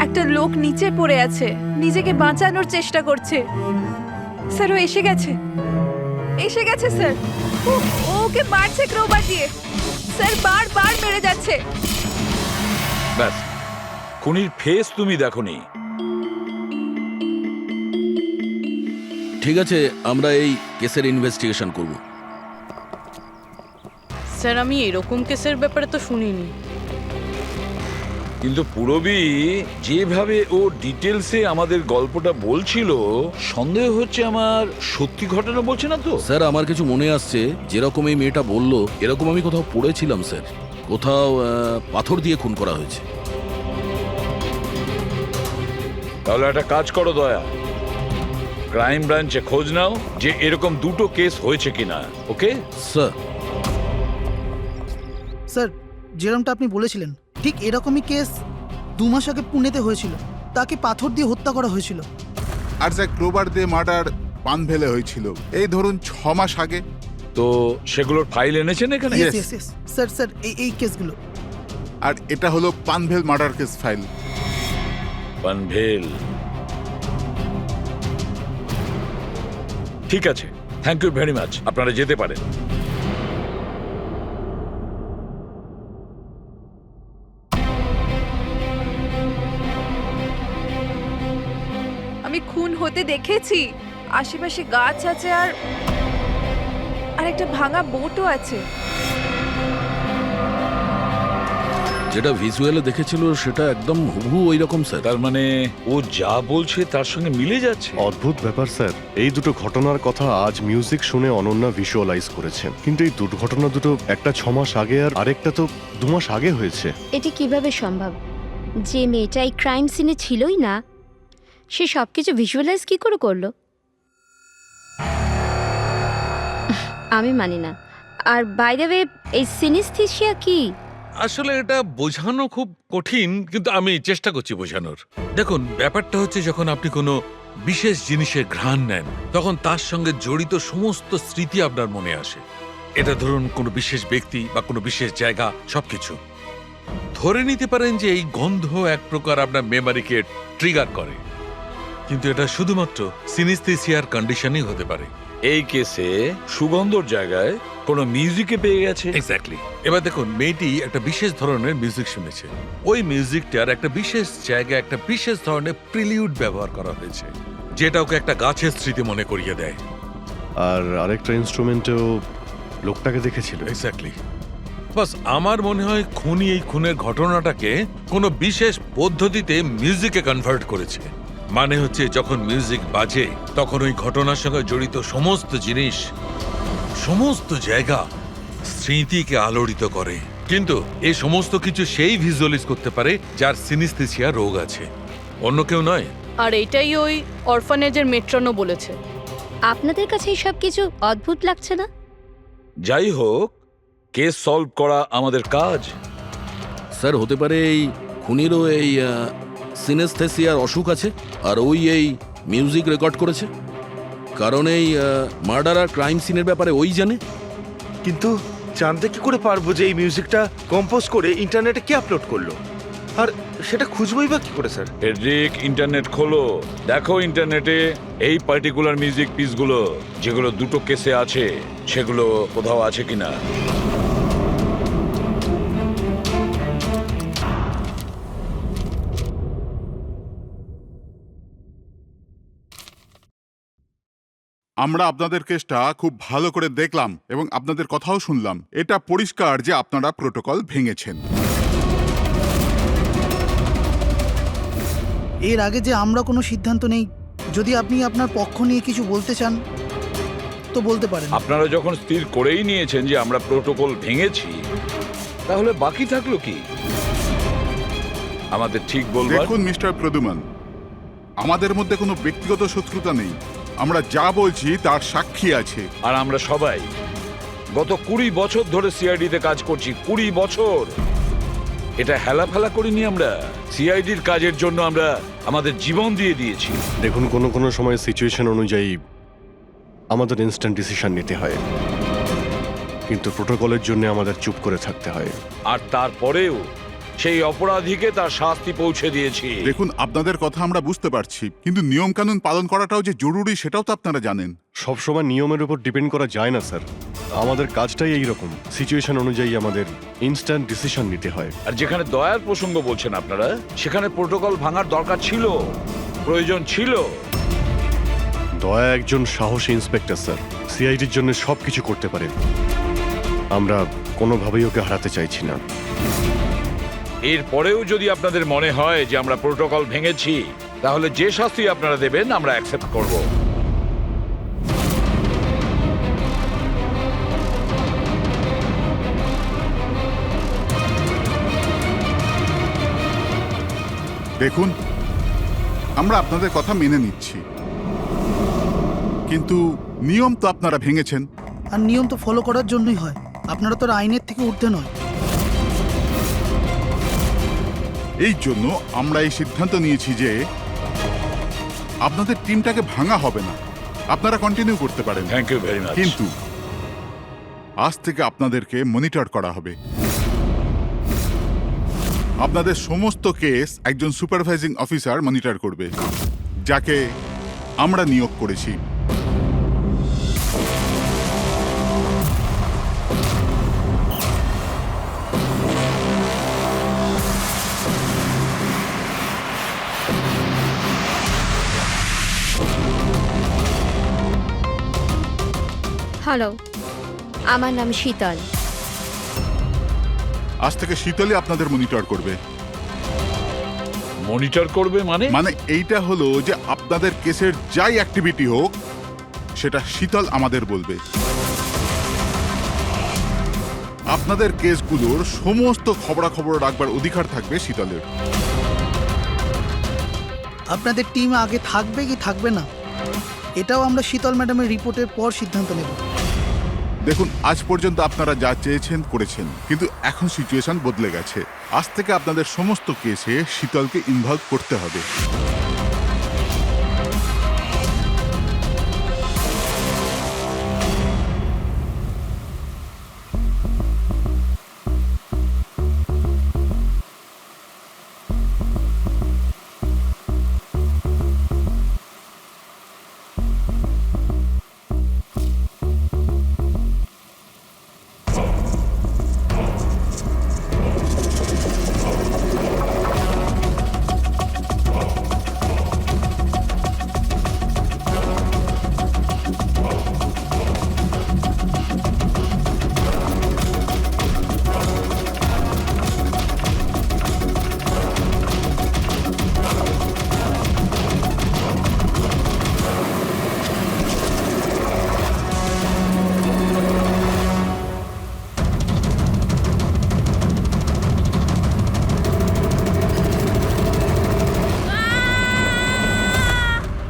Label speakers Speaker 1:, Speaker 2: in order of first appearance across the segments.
Speaker 1: একটা লোক নিচে পড়ে আছে, নিজেকে বাঁচানোর চেষ্টা করছে। স্যার ও এসে গেছে, এসে গেছে স্যার। ও ওকে মারছে ক্রোবার দিয়ে। স্যার বারবার মেরে যাচ্ছে।
Speaker 2: ব্যাস, খুনির ফেস তুমি দেখোনি।
Speaker 3: ঠিক আছে, আমরা এই কেসের ইনভেস্টিগেশন করব।
Speaker 4: স্যার আমি এরকম কেসের ব্যাপারে তো শুনিনি।
Speaker 2: কিন্তু পুরবী যেভাবে ও ডিটেলসে আমাদের গল্পটা বলছিল, সন্দেহ হচ্ছে আমার সত্যি ঘটনা বলছে না তো।
Speaker 3: স্যার আমার কিছু মনে আসছে, যেরকম এই মেয়েটা বলল এরকম আমি কোথাও পড়েছিলাম স্যার। কোথাও পাথর দিয়ে খুন করা হয়েছে।
Speaker 2: তাহলে একটা কাজ করো দয়া, ক্রাইম ব্রাঞ্চে খোঁজ নাও যে এরকম দুটো কেস হয়েছে কিনা। Okay
Speaker 3: sir.
Speaker 5: স্যার, যেরকমটা আপনি বলেছিলেন ঠিক এরকমই কেস 2 মাস আগে পুনেতে হয়েছিল। তাকে পাথর দিয়ে হত্যা করা হয়েছিল।
Speaker 6: আর যা ক্রোবার দিয়ে মার্ডার পানভেলে হয়েছিল এই ধরুন 6 মাস আগে।
Speaker 2: তো সেগুলোর ফাইল এনেছেন এখানে?
Speaker 5: Yes, yes, yes. স্যার এই কেসগুলো।
Speaker 6: আর এটা হলো Panvel murder case file.
Speaker 2: Panvel, ঠিক আছে, থ্যাংক ইউ ভেরি মাচ। আপনারা যেতে পারেন।
Speaker 1: আমি খুন হতে দেখেছি। আশেপাশে গাছ আছে আর একটা ভাঙা বোটও আছে।
Speaker 3: যেটা ভিজুয়ালে দেখেছিল সেটা একদম হুবহু ওই রকম স্যার।
Speaker 2: তার মানে ও যা বলছে তার সঙ্গে মিলে যাচ্ছে।
Speaker 7: অদ্ভুত ব্যাপার স্যার, এই দুটো ঘটনার কথা আজ মিউজিক শুনে অনন্যা ভিজুয়ালাইজ করেছেন, কিন্তু এই দুর্ঘটনা দুটো একটা 6 মাস আগে আর আরেকটা তো 2 মাস আগে হয়েছে।
Speaker 8: এটি কিভাবে সম্ভব? যে মেয়েটা এই ক্রাইম সিনে ছিলই না, সে সবকিছু ভিজুয়ালাইজ কি করে করলো? আমি মানি না। আর বাই দ্য ওয়ে, এই সিনেস্থেসিয়া কি?
Speaker 9: আসলে এটা বোঝানো খুব কঠিন, কিন্তু আমি চেষ্টা করছি বোঝানোর। দেখুন, ব্যাপারটা হচ্ছে যখন আপনি কোনো বিশেষ জিনিসের ঘ্রাণ নেন, তখন তার সঙ্গে জড়িত সমস্ত স্মৃতি আপনার মনে আসে। এটা ধরুন কোনো বিশেষ ব্যক্তি বা কোনো বিশেষ জায়গা, সবকিছু। ধরে নিতে পারেন যে এই গন্ধ এক প্রকার আপনার মেমোরিকে ট্রিগার করে, কিন্তু এটা শুধুমাত্র সিনেস্থেসিয়ার কন্ডিশনই হতে পারে।
Speaker 2: এই কেসে সুগন্ধর জায়গায় কোনো মিউজিকে পেয়ে গেছে।
Speaker 9: এক্স্যাক্টলি। এবার দেখুন, মেয়েটি একটা বিশেষ ধরনের মিউজিক শুনেছে। ওই মিউজিকটার একটা বিশেষ জায়গায় একটা বিশেষ ধরনের প্রিলিউড ব্যবহার করা হয়েছে, যেটা ওকে একটা গাছের স্মৃতি মনে করিয়ে দেয়।
Speaker 7: আর আরেকটা ইনস্ট্রুমেন্টেও লোকটাকে দেখেছিল।
Speaker 9: এক্স্যাক্টলি। বাস আমার মনে হয় খুনি এই খুনের ঘটনাটাকে কোনো বিশেষ পদ্ধতিতে মিউজিকে কনভার্ট করেছে। মানে হচ্ছে যখন মিউজিক বাজে তখন ওই ঘটনার সঙ্গে জড়িত সমস্ত জিনিস, সমস্ত জায়গা স্মৃতিকে আলোড়িত করে। কিন্তু এই সমস্ত কিছু সেই ভিজুয়ালাইজ করতে পারে যার সিনেস্থেসিয়া রোগ আছে, অন্য কেউ নয়।
Speaker 4: আর এটাই ওই অরফানেজের মেট্রনও বলেছে।
Speaker 8: আপনাদের কাছে এইসব কিছু অদ্ভুত লাগছে না?
Speaker 2: যাই হোক, কেস সলভ করা আমাদের কাজ।
Speaker 3: স্যার হতে পারে এই খুনিরও এই সিনেস্থেসিয়ার অসুখ আছে, আর ওই এই মিউজিক রেকর্ড করেছে, কারণ এই মার্ডার আর ক্রাইম সিনের ব্যাপারে ওই জানে।
Speaker 10: কিন্তু জানতে কি করে পারবো যে এই মিউজিকটা কম্পোজ করে ইন্টারনেটে কে আপলোড করলো? আর সেটা খুঁজবোই বা কি করে স্যার?
Speaker 2: ফেডরিক, ইন্টারনেট খোলো, দেখো ইন্টারনেটে এই পার্টিকুলার মিউজিক পিসগুলো যেগুলো দুটো কেসে আছে সেগুলো কোথাও আছে কিনা।
Speaker 6: আমরা আপনাদের কেসটা খুব ভালো করে দেখলাম এবং আপনাদের কথাও শুনলাম। এটা পরিষ্কার যে আপনারা প্রোটোকল ভেঙেছেন।
Speaker 5: এর আগে যে আমরা কোনো সিদ্ধান্ত নেই, যদি আপনি আপনার পক্ষ নিয়ে কিছু বলতে চান তো বলতে পারেন।
Speaker 2: আপনারা যখন স্থির করেই নিয়েছেন যে আমরা প্রোটোকল ভেঙেছি, তাহলে বাকি থাকলো কি আমাদের ঠিক বলবার?
Speaker 6: দেখুন মিস্টার প্রদ্যুমন, আমাদের মধ্যে কোনো ব্যক্তিগত শত্রুতা নেই। আমরা যা বলছি তার সাক্ষী আছে।
Speaker 2: আর আমরা সবাই গত 20 বছর ধরে সিআইডিতে কাজ করছি। 20 বছর। এটা হেলাফেলা করিনি আমরা। সিআইডির কাজের জন্য আমরা আমাদের জীবন দিয়ে দিয়েছি।
Speaker 7: দেখুন, কোনো সময় সিচুয়েশন অনুযায়ী আমাদের ইনস্ট্যান্ট ডিসিশন নিতে হয়, কিন্তু প্রোটোকলের জন্য আমাদের চুপ করে থাকতে হয়।
Speaker 2: আর তারপরেও সেই অপরাধীকে তার শাস্তি পৌঁছে দিয়েছি।
Speaker 6: দেখুন, আপনাদের কথা আমরা বুঝতে পারছি, কিন্তু নিয়ম কানুন পালন করাটাও যে জরুরি সেটাও তো আপনারা জানেন।
Speaker 7: সবসময় নিয়মের উপর ডিপেন্ড করা যায় না স্যার। আমাদের কাজটাই এইরকম, সিচুয়েশন অনুযায়ী আমাদের ইনস্ট্যান্ট ডিসিশন নিতে হয়।
Speaker 2: আর যেখানে দয়ার প্রসঙ্গ বলছেন আপনারা, সেখানে প্রোটোকল ভাঙার দরকার ছিল, প্রয়োজন ছিল।
Speaker 7: দয়া একজন সাহসী ইন্সপেক্টর স্যার, সিআইডির জন্য সবকিছু করতে পারে। আমরা কোনোভাবেই ওকে হারাতে চাইছি না।
Speaker 2: এরপরেও যদি আপনাদের মনে হয় যে আমরা প্রোটোকল ভেঙেছি, তাহলে যে শাস্তি আপনারা দেবেন আমরা অ্যাকসেপ্ট করব।
Speaker 6: দেখুন, আমরা আপনাদের কথা মেনে নিচ্ছি, কিন্তু নিয়ম তো আপনারা ভেঙেছেন।
Speaker 5: আর নিয়ম তো ফলো করার জন্যই হয়, আপনারা তো আর আইনের থেকে ঊর্ধ্বে নয়।
Speaker 6: এই জন্য আমরা এই সিদ্ধান্ত নিয়েছি যে আপনাদের টিমটাকে ভাঙা হবে না, আপনারা কন্টিনিউ করতে পারেন।
Speaker 2: Thank you very much.
Speaker 6: কিন্তু আজ থেকে আপনাদেরকে মনিটর করা হবে। আপনাদের সমস্ত কেস একজন সুপারভাইজিং অফিসার মনিটর করবে, যাকে আমরা নিয়োগ করেছি।
Speaker 8: হ্যালো, আমার নাম শীতল।
Speaker 6: আজ থেকে শীতলই আপনাদের মনিটর করবে।
Speaker 2: মনিটর করবে মানে?
Speaker 6: মানে এইটা হলো যে আপনাদের কেসের যাই অ্যাক্টিভিটি হোক, সেটা শীতল আমাদের বলবে। আপনাদের কেসগুলোর সমস্ত খবরাখবর রাখবার অধিকার থাকবে শীতলের।
Speaker 5: আপনাদের টিম আগে থাকবে কি থাকবে না, এটাও আমরা শীতল ম্যাডামের রিপোর্টের পর সিদ্ধান্ত নেব।
Speaker 6: দেখুন, আজ পর্যন্ত আপনারা যা চেয়েছেন করেছেন, কিন্তু এখন সিচুয়েশন বদলে গেছে। আজ থেকে আপনাদের সমস্ত কেসে শীতলকে ইনভলভ করতে হবে।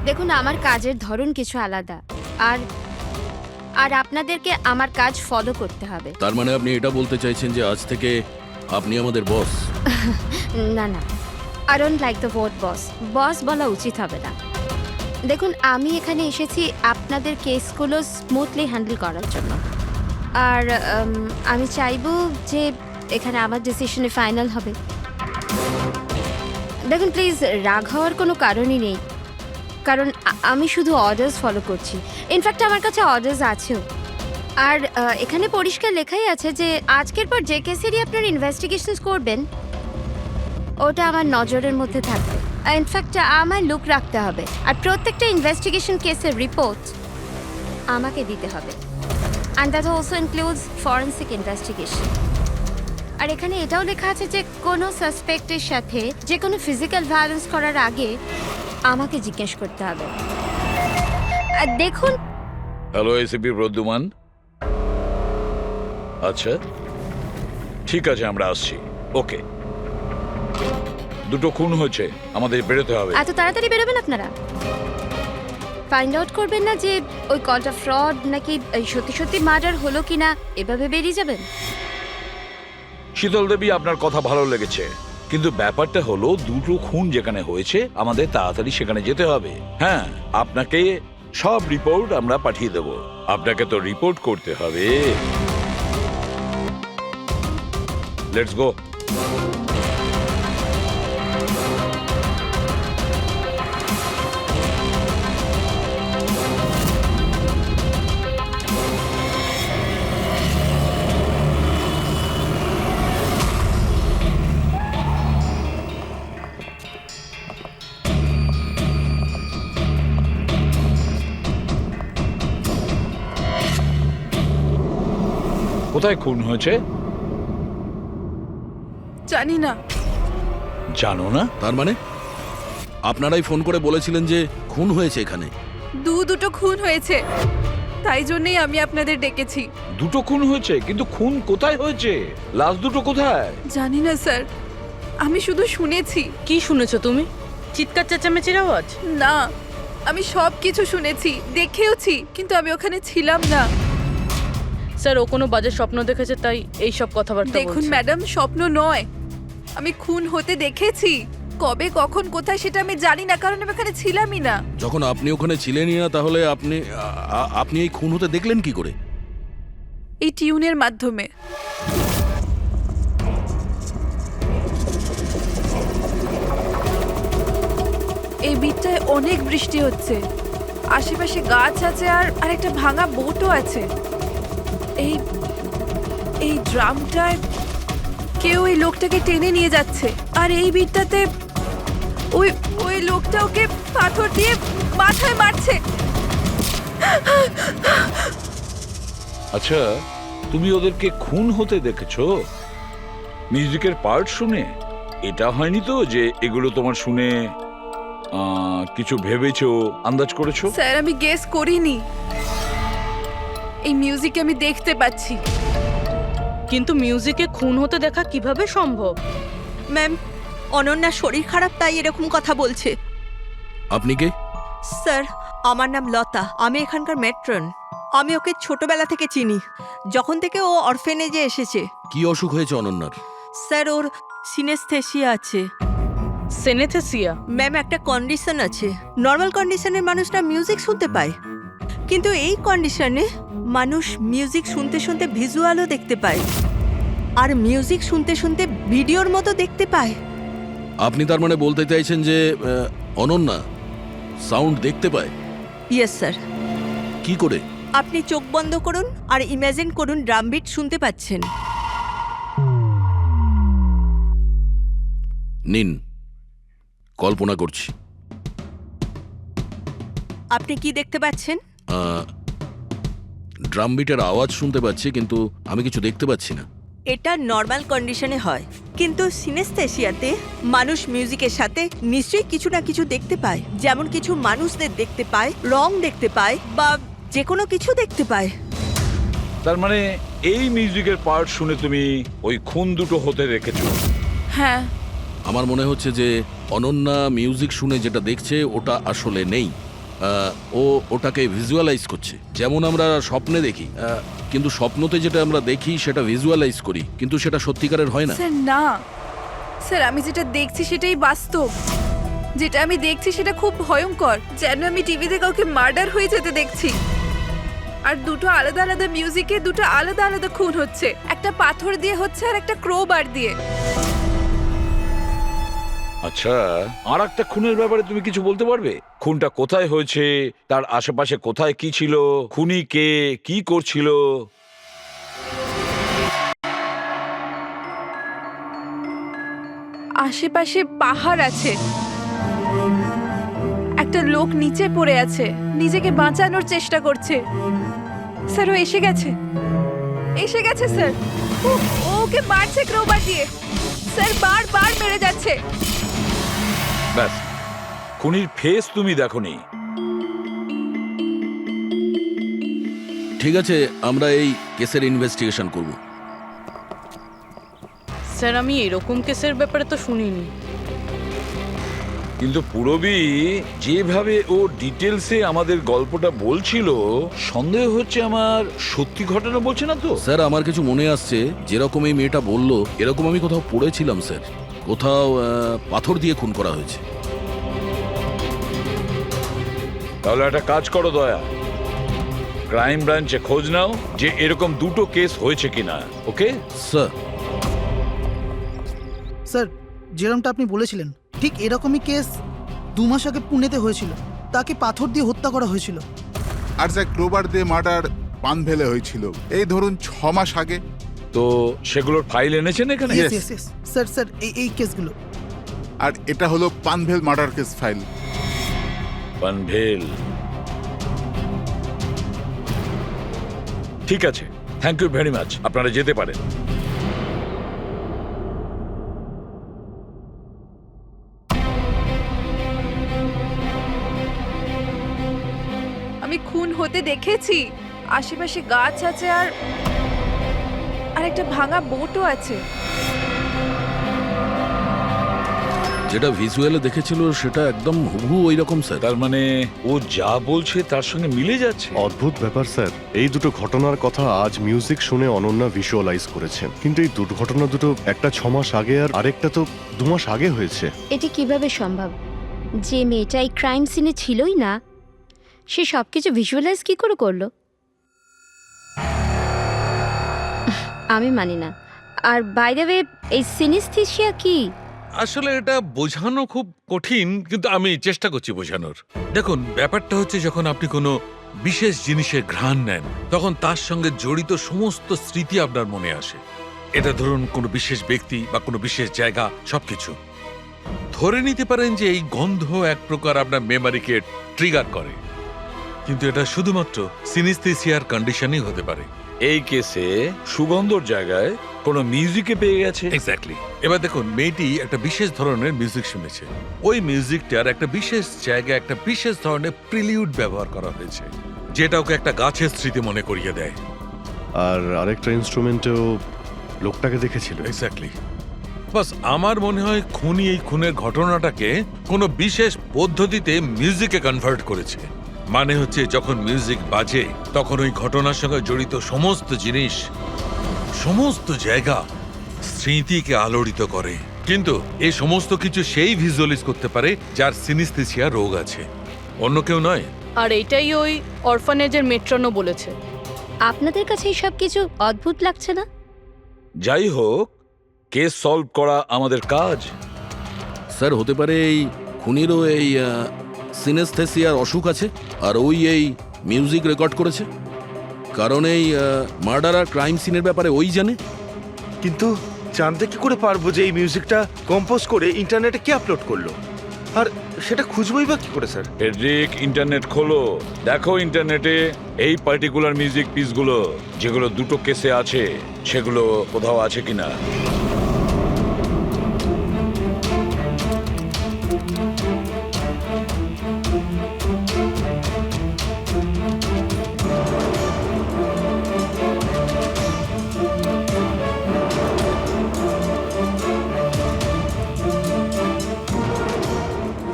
Speaker 8: দেখুন, আমার কাজের ধরন কিছু আলাদা, আর আর আপনাদেরকে আমার কাজ ফলো করতে হবে।
Speaker 3: তার মানে আপনি এটা বলতে চাইছেন যে আজ থেকে আপনি আমাদের বস?
Speaker 8: না না, I don't like the word boss. Boss বলা উচিত হবে না। দেখুন, আমি এখানে এসেছি আপনাদের কেসগুলো স্মুথলি হ্যান্ডেল করার জন্য, আর আমি চাইবো যে এখানে আমার ডিসিশনে ফাইনাল হবে। দেখুন প্লিজ, রাগ হওয়ার কোনো কারণই নেই, কারণ আমি শুধু অর্ডার্স ফলো করছি। ইনফ্যাক্ট আমার কাছে অর্ডার্স আছেও, আর এখানে পরিষ্কার লেখাই আছে যে আজকের পর যে কেসেরই আপনার ইনভেস্টিগেশনস করবেন, ওটা আমার নজরের মধ্যে থাকবে। ইনফ্যাক্ট আমার লুক রাখতে হবে, আর প্রত্যেকটা ইনভেস্টিগেশন কেসের রিপোর্ট আমাকে দিতে হবে, and that also includes forensic investigation. আর এখানে এটাও লেখা আছে যে কোনো সাসপেক্টের সাথে যে কোনো ফিজিক্যাল ভায়োলেন্স করার আগে আমাকে জিজ্ঞেস করতে হবে। আর দেখুন,
Speaker 2: হ্যালো এসিপি প্রদ্যুমান। আচ্ছা ঠিক আছে, আমরা আসছি। ওকে, দুটো খুন হয়েছে, আমাদের বেরোতে হবে।
Speaker 8: এত তাড়াতাড়ি বেরোবেন আপনারা? ফাইন্ড আউট করবেন না যে ওই কলটা ফ্রড নাকি সত্যি সত্যি মার্ডার হলো কিনা, এভাবে বেরিয়ে যাবেন?
Speaker 2: শীতল দেবী, আপনার কথা ভালো লেগেছে, কিন্তু ব্যাপারটা হলো দুটো খুন যেখানে হয়েছে আমাদের তাড়াতাড়ি সেখানে যেতে হবে। হ্যাঁ, আপনাকে সব রিপোর্ট আমরা পাঠিয়ে দেব। আপনাকে তো রিপোর্ট করতে হবে। Let's go. কোথায় খুন হয়েছে
Speaker 1: জানি না।
Speaker 2: জানো না?
Speaker 3: তার মানে আপনারাই ফোন করে বলেছিলেন যে খুন হয়েছে এখানে।
Speaker 1: দুটো খুন হয়েছে, তাই জন্যই আমি আপনাদের ডেকেছি।
Speaker 2: দুটো খুন হয়েছে, কিন্তু খুন কোথায় হয়েছে? লাশ দুটো কোথায়?
Speaker 1: জানি না স্যার, আমি শুধু শুনেছি।
Speaker 4: কি শুনেছো তুমি? চিৎকার চেঁচামেচির আওয়াজ?
Speaker 1: না, আমি সব কিছু শুনেছি, দেখেওছি, কিন্তু আমি ওখানে ছিলাম না।
Speaker 4: স্যার ও কোনো বাজে স্বপ্ন দেখেছে তাই এই সব কথাবার্তা
Speaker 1: দেখুন
Speaker 4: বলছে।
Speaker 1: ম্যাডাম, স্বপ্ন নয়, আমি খুন হতে দেখেছি। কবে, কখন, কোথায় সেটা আমি জানি না, কারণ আমি ওখানে ছিলামই না।
Speaker 3: যখন আপনি ওখানে ছিলেনই না, তাহলে আপনি এই খুন হতে দেখলেন কি করে?
Speaker 1: এই টিউনের মাধ্যমে। এই বিটটায় অনেক বৃষ্টি হচ্ছে, আশেপাশে গাছ আছে আর একটা ভাঙা বোটও আছে। এই এই ড্রামটায় কেউ এই লোকটাকে টেনে নিয়ে যাচ্ছে, আর এই বিটটাতে ওই ওই লোকটা ওকে পাথর দিয়ে মাথায় মারছে।
Speaker 2: আচ্ছা, তুমি ওদেরকে খুন হতে দেখেছো মিউজিকের পার্ট শুনে? এটা হয়নি তো যে এগুলো তোমার শুনে কিছু ভেবেছো, আন্দাজ করেছো?
Speaker 1: স্যার, আমি গেস করিনি। এই মিউজিক আমি দেখতে পাচ্ছি।
Speaker 4: কিন্তু মিউজিকে খুন হতে দেখা কিভাবে সম্ভব?
Speaker 11: ম্যাম, অনন্যার শরীর খারাপ তাই এরকম কথা বলছে।
Speaker 3: আপনি কে?
Speaker 11: স্যার, আমার নাম লতা, আমি এখানকার ম্যাট্রন। আমি ওকে ছোটবেলা থেকে চিনি, যখন থেকে ও অরফেনেজে এসেছে।
Speaker 3: কি অসুখ হয়েছে অনন্যার?
Speaker 11: স্যার, ওর সিনেস্থেসিয়া আছে।
Speaker 4: সেনেথেসিয়া?
Speaker 11: ম্যাম, একটা কন্ডিশন আছে। নর্মাল কন্ডিশনের মানুষরা মিউজিক শুনতে পায়, কিন্তু এই কন্ডিশনে মানুষ মিউজিক শুনতে শুনতে ভিজুয়ালও দেখতে পায়, আর মিউজিক শুনতে শুনতে ভিডিওর মতো দেখতে পায়।
Speaker 3: আপনি তার মানে বলতে চাইছেন যে অনন্যা সাউন্ড দেখতে পায়?
Speaker 11: Yes sir.
Speaker 3: কি করে?
Speaker 11: আপনি চোখ বন্ধ করুন আর ইমাজিন করুন ড্রাম বিট শুনতে পাচ্ছেন।
Speaker 3: নিন, কল্পনা করছি।
Speaker 11: আপনি কি দেখতে পাচ্ছেন?
Speaker 3: ড্রাম বিটের আওয়াজ শুনতে পাচ্ছি, কিন্তু আমি কিছু দেখতে পাচ্ছি না।
Speaker 11: এটা নর্মাল কন্ডিশনে হয়, কিন্তু সিনেস্থেসিয়াতে মানুষ মিউজিকের সাথে নিশ্চয়ই কিছু না কিছু দেখতে পায়। যেমন কিছু মানুষদের দেখতে পায়, রং দেখতে পায়, বা যে কোনো কিছু দেখতে পায়।
Speaker 2: তার মানে এই মিউজিকের পার্ট শুনে তুমি ওই খুন দুটো হতে দেখেছো?
Speaker 1: হ্যাঁ।
Speaker 3: আমার মনে হচ্ছে যে অনন্যা মিউজিক শুনে যেটা দেখছে ওটা আসলে নেই। ও ওটাকে ভিজুয়ালাইজ করছে, যেমন আমরা স্বপ্নে দেখি। কিন্তু স্বপ্নতে যেটা আমরা দেখি সেটা ভিজুয়ালাইজ করি, কিন্তু সেটা সত্যিকারের হয় না।
Speaker 1: স্যার না, স্যার আমি যেটা দেখছি সেটাই বাস্তব। যেটা আমি দেখছি সেটা খুব ভয়ঙ্কর, যেন আমি টিভিতে কাউকে মার্ডার হয়ে যেতে দেখছি। আর দুটো আলাদা আলাদা মিউজিকে দুটো আলাদা আলাদা খুন হচ্ছে, একটা পাথর দিয়ে হচ্ছে আর একটা ক্রোবার দিয়ে।
Speaker 2: আচ্ছা, আর একটা খুনের ব্যাপারে তুমি কিছু বলতে পারবে? খুনটা কোথায় হয়েছে, তার আশেপাশে কোথায় কি ছিল, খুনি কে, কি করছিল?
Speaker 1: আশেপাশে পাহাড় আছে, একটা লোক নিচে পড়ে আছে, নিজেকে বাঁচানোর চেষ্টা করছে। স্যার, ও এসে গেছে, এসে গেছে স্যার। ওকে মারছে ক্রোবার দিয়ে। স্যার, বারবার মেরে যাচ্ছে।
Speaker 2: ব্যাস, খুনির ফেস তুমি দেখোনি?
Speaker 3: ঠিক আছে, আমরা এই কেসের ইনভেস্টিগেশন করব।
Speaker 4: স্যার আমি এরকম কেসের ব্যাপারে তো শুনিনি।
Speaker 2: কিন্তু পুরবী যেভাবে ও ডিটেলসে আমাদের গল্পটা বলছিল, সন্দেহ হচ্ছে আমার সত্যি ঘটনা বলছে না তো।
Speaker 3: স্যার, আমার কিছু মনে আসছে, যেরকম এই মেয়েটা বলল এরকম আমি কোথাও পড়েছিলাম স্যার। কোথাও পাথর দিয়ে খুন করা হয়েছে।
Speaker 2: তাহলে একটা কাজ করো দয়া, ক্রাইম ব্রাঞ্চে খোঁজ নাও যে এরকম দুটো কেস হয়েছে কিনা। Okay
Speaker 3: sir?
Speaker 5: স্যার, যেরকমটা আপনি বলেছিলেন ঠিক এরকমই কেস 2 মাস আগে পুনেতে হয়েছিল। তাকে পাথর দিয়ে হত্যা করা হয়েছিল।
Speaker 6: আর যা ক্রোবার দিয়ে মার্ডার পানভেলে হয়েছিল এই ধরুন 6 মাস আগে।
Speaker 2: তো সেগুলোর ফাইল এনেছেন এখানে?
Speaker 5: Yes, yes, yes. Sir sir, এই কেসগুলো।
Speaker 6: আর এটা হলো Panvel murder case file.
Speaker 2: Panvel, ঠিক আছে, থ্যাংক ইউ ভেরি মাচ, আপনারা যেতে পারেন।
Speaker 1: আমি খুন হতে দেখেছি। আশেপাশে গাছ আছে আর একটা ভাঙা বোটও আছে।
Speaker 3: যেটা ভিজুয়ালে দেখেছিল সেটা একদম হুবহু ওই রকম স্যার।
Speaker 2: তার মানে ও যা বলছে তার সঙ্গে মিলে যাচ্ছে।
Speaker 7: অদ্ভুত ব্যাপার স্যার, এই দুটো ঘটনার কথা আজ মিউজিক শুনে অনন্যা ভিজুয়ালাইজ করেছেন, কিন্তু এই দুর্ঘটনা দুটো একটা 6 মাস আগে আর আরেকটা তো 2 মাস আগে হয়েছে।
Speaker 8: এটি কিভাবে সম্ভব? যে মেয়েটা এই ক্রাইম সিনে ছিলই না, সে সব কিছু ভিজুয়ালাইজ কি করে করলো? আমি মানি না। আর বাই দ্য ওয়ে, এই সিনেস্থেসিয়া কি?
Speaker 9: আসলে এটা বোঝানো খুব কঠিন, কিন্তু আমি চেষ্টা করছি বোঝানোর। দেখুন, ব্যাপারটা হচ্ছে যখন আপনি কোনো বিশেষ জিনিসের ঘ্রাণ নেন, তখন তার সঙ্গে জড়িত সমস্ত স্মৃতি আপনার মনে আসে। এটা ধরুন কোনো বিশেষ ব্যক্তি বা কোনো বিশেষ জায়গা, সবকিছু। ধরে নিতে পারেন যে এই গন্ধ এক প্রকার আপনার মেমারিকে ট্রিগার করে, কিন্তু এটা শুধুমাত্র সিনেস্থেসিয়ার কন্ডিশনই হতে পারে।
Speaker 2: এই কেসে সুগন্ধর জায়গায় কোনো মিউজিকে পেয়ে গেছে।
Speaker 9: এক্স্যাক্টলি। এবার দেখুন, মেয়েটি একটা বিশেষ ধরনের মিউজিক শুনেছে। ওই মিউজিকটার একটা বিশেষ জায়গায় একটা বিশেষ ধরনের প্রিলিউড ব্যবহার করা হয়েছে, যেটা ওকে একটা গাছের স্মৃতি মনে করিয়ে দেয়।
Speaker 7: আর আরেকটা ইনস্ট্রুমেন্টেও লোকটাকে দেখেছিল।
Speaker 9: এক্স্যাক্টলি। বাস আমার মনে হয় খুনি এই খুনের ঘটনাটাকে কোনো বিশেষ পদ্ধতিতে মিউজিকে কনভার্ট করেছে। মানে হচ্ছে, যখন মিউজিক বাজে তখন ওই ঘটনার সঙ্গে জড়িত সমস্ত জিনিস, সমস্ত জায়গা স্মৃতিকে আলোড়িত করে। কিন্তু এই সমস্ত কিছু সেই ভিজুয়ালাইজ করতে পারে যার সিনেস্থেসিয়া রোগ আছে, অন্য কেউ নয়।
Speaker 4: আর এটাই ওই অরফানেজের মেট্রনও বলেছে।
Speaker 8: আপনাদের কাছে এইসব কিছু অদ্ভুত লাগছে না?
Speaker 2: যাই হোক, কেস সলভ করা আমাদের কাজ।
Speaker 3: স্যার হতে পারে এই খুনিরও এই সিনেস্থেসিয়ার অসুখ আছে, আর ওই এই মিউজিক রেকর্ড করেছে, কারণ এই মার্ডার আর ক্রাইম সিনের ব্যাপারে ওই জানে।
Speaker 10: কিন্তু জানতে কি করে পারবো যে এই মিউজিকটা কম্পোজ করে ইন্টারনেটে কে আপলোড করলো? আর সেটা খুঁজবোই বা কি করে স্যার?
Speaker 2: ফেডরিক, ইন্টারনেট খোলো, দেখো ইন্টারনেটে এই পার্টিকুলার মিউজিক পিসগুলো যেগুলো দুটো কেসে আছে সেগুলো কোথাও আছে কিনা।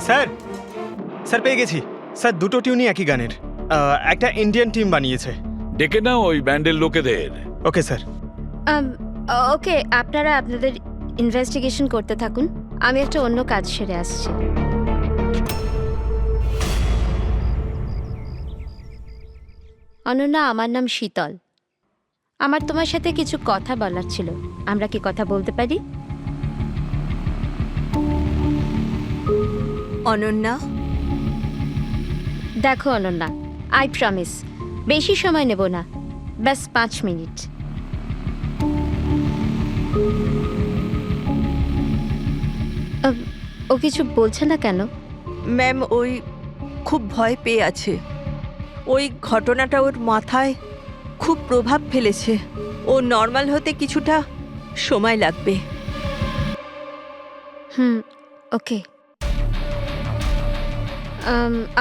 Speaker 12: স্যার স্যার পেয়ে গেছি স্যার, দুটো টিউনই একই গানের। একটা ইন্ডিয়ান টিম বানিয়েছে।
Speaker 2: ডেকে নাও ওই ব্যান্ডের লোকেদের।
Speaker 12: Okay sir.
Speaker 8: ওকে, আপনারা আপনাদের ইনভেস্টিগেশন করতে থাকুন, আমি একটা অন্য কাজ সেরে আসছি। অনন্যা, আমার নাম শীতল। আমার তোমার সাথে কিছু কথা বলার ছিল। আমরা কি কথা বলতে পারি?
Speaker 11: অনন্যা,
Speaker 8: দেখো অনন্যা, আই প্রমিস বেশি সময় নেব না, ব্যাস 5 মিনিট। ও কিছু বলছে না কেন?
Speaker 11: ম্যাম ওই খুব ভয় পেয়ে আছে। ওই ঘটনাটা ওর মাথায় খুব প্রভাব ফেলেছে। ও নর্মাল হতে কিছুটা সময় লাগবে।
Speaker 8: ওকে।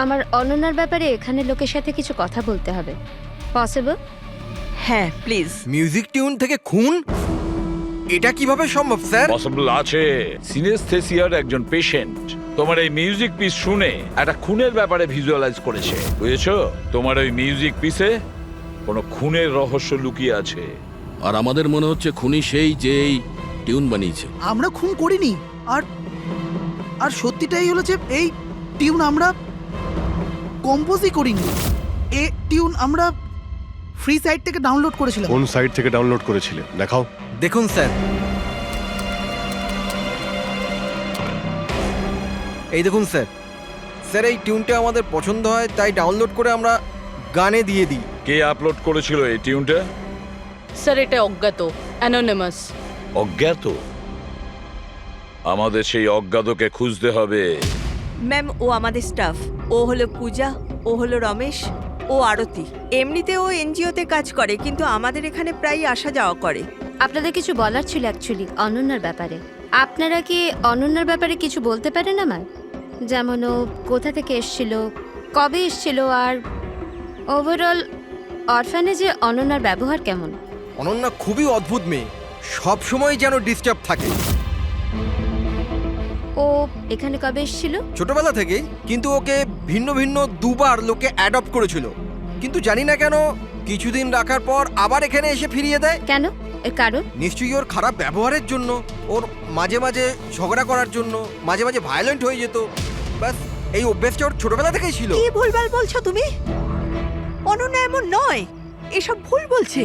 Speaker 8: আমার অনন্যার ব্যাপারে এখানে লোকের সাথে কিছু কথা বলতে হবে। পসিবল?
Speaker 11: হ্যাঁ প্লিজ।
Speaker 12: মিউজিক টিউন থেকে খুন? এটা কিভাবে সম্ভব স্যার?
Speaker 2: পসিবল আছে। সিনেস্থেসিয়ার একজন পেশেন্ট তোমার এই মিউজিক পিস শুনে একটা খুনের ব্যাপারে ভিজুয়ালাইজ করেছে, বুঝেছো? তোমার ওই মিউজিক পিসে কোনো খুনের রহস্য লুকিয়ে আছে।
Speaker 3: আর আমাদের মনে হচ্ছে খুনি সেই যে এই টিউন বানিয়েছে।
Speaker 5: আমরা খুন করিনি। আর আর সত্যিটাই হলো যে এই টিউন আমরা কম্পোজই করিনি। এই টিউন আমরা ফ্রি সাইট থেকে ডাউনলোড করেছিলাম।
Speaker 7: কোন সাইট থেকে ডাউনলোড করেছিলে দেখাও।
Speaker 12: দেখুন স্যার, এই দেখুন স্যার। স্যার এই টিউনটা আমাদের পছন্দ হয় তাই ডাউনলোড করে আমরা গানে দিয়ে দিই।
Speaker 2: কে আপলোড করেছিল এই টিউনটা?
Speaker 4: স্যার এটা অজ্ঞাত, অ্যানোনিমাস।
Speaker 2: অজ্ঞাত? আমাদের সেই অজ্ঞাতকে খুঁজতে হবে।
Speaker 11: ম্যাম ও আমাদের স্টাফ। ও হলো পূজা, ও হলো রমেশ, ও আরতি। এমনিতে ও এনজিওতে কাজ করে, কিন্তু আমাদের এখানে প্রায় আসা যাওয়া করে।
Speaker 8: আপনাদের কিছু বলার ছিল অ্যাকচুয়ালি অনন্যার ব্যাপারে। আপনারা কি অনন্যার ব্যাপারে কিছু বলতে পারেন আমার? যেমন ও কোথা থেকে এসেছিল, কবে এসেছিল, আর ওভারঅল অরফানেজে অনন্যার ব্যবহার কেমন?
Speaker 12: অনন্যা খুবই অদ্ভুত মেয়ে, সব সময় যেন ডিস্টার্ব থাকে।
Speaker 8: ও এখানে কবে এসেছিল?
Speaker 12: ছোটবেলা থেকেই, কিন্তু ওকে ভিন্ন ভিন্ন দুবার লোকে অ্যাডপ্ট করেছিল, কিন্তু জানি না কেন কিছুদিন রাখার পর আবার এখানে এসে ফিরিয়ে দেয়।
Speaker 8: কেন? এর কারণ?
Speaker 12: নিশ্চয়ই ওর খারাপ ব্যবহারের জন্য, ওর মাঝে মাঝে ঝগড়া করার জন্য, মাঝে মাঝে ভায়োলেন্ট হয়ে যেত। ব্যাস এই অভ্যেসটা ওর ছোটবেলা থেকেই ছিল।
Speaker 11: কি ভুলভাল বলছো তুমি? অনন্যা এমন নয়, এসব ভুল বলছে।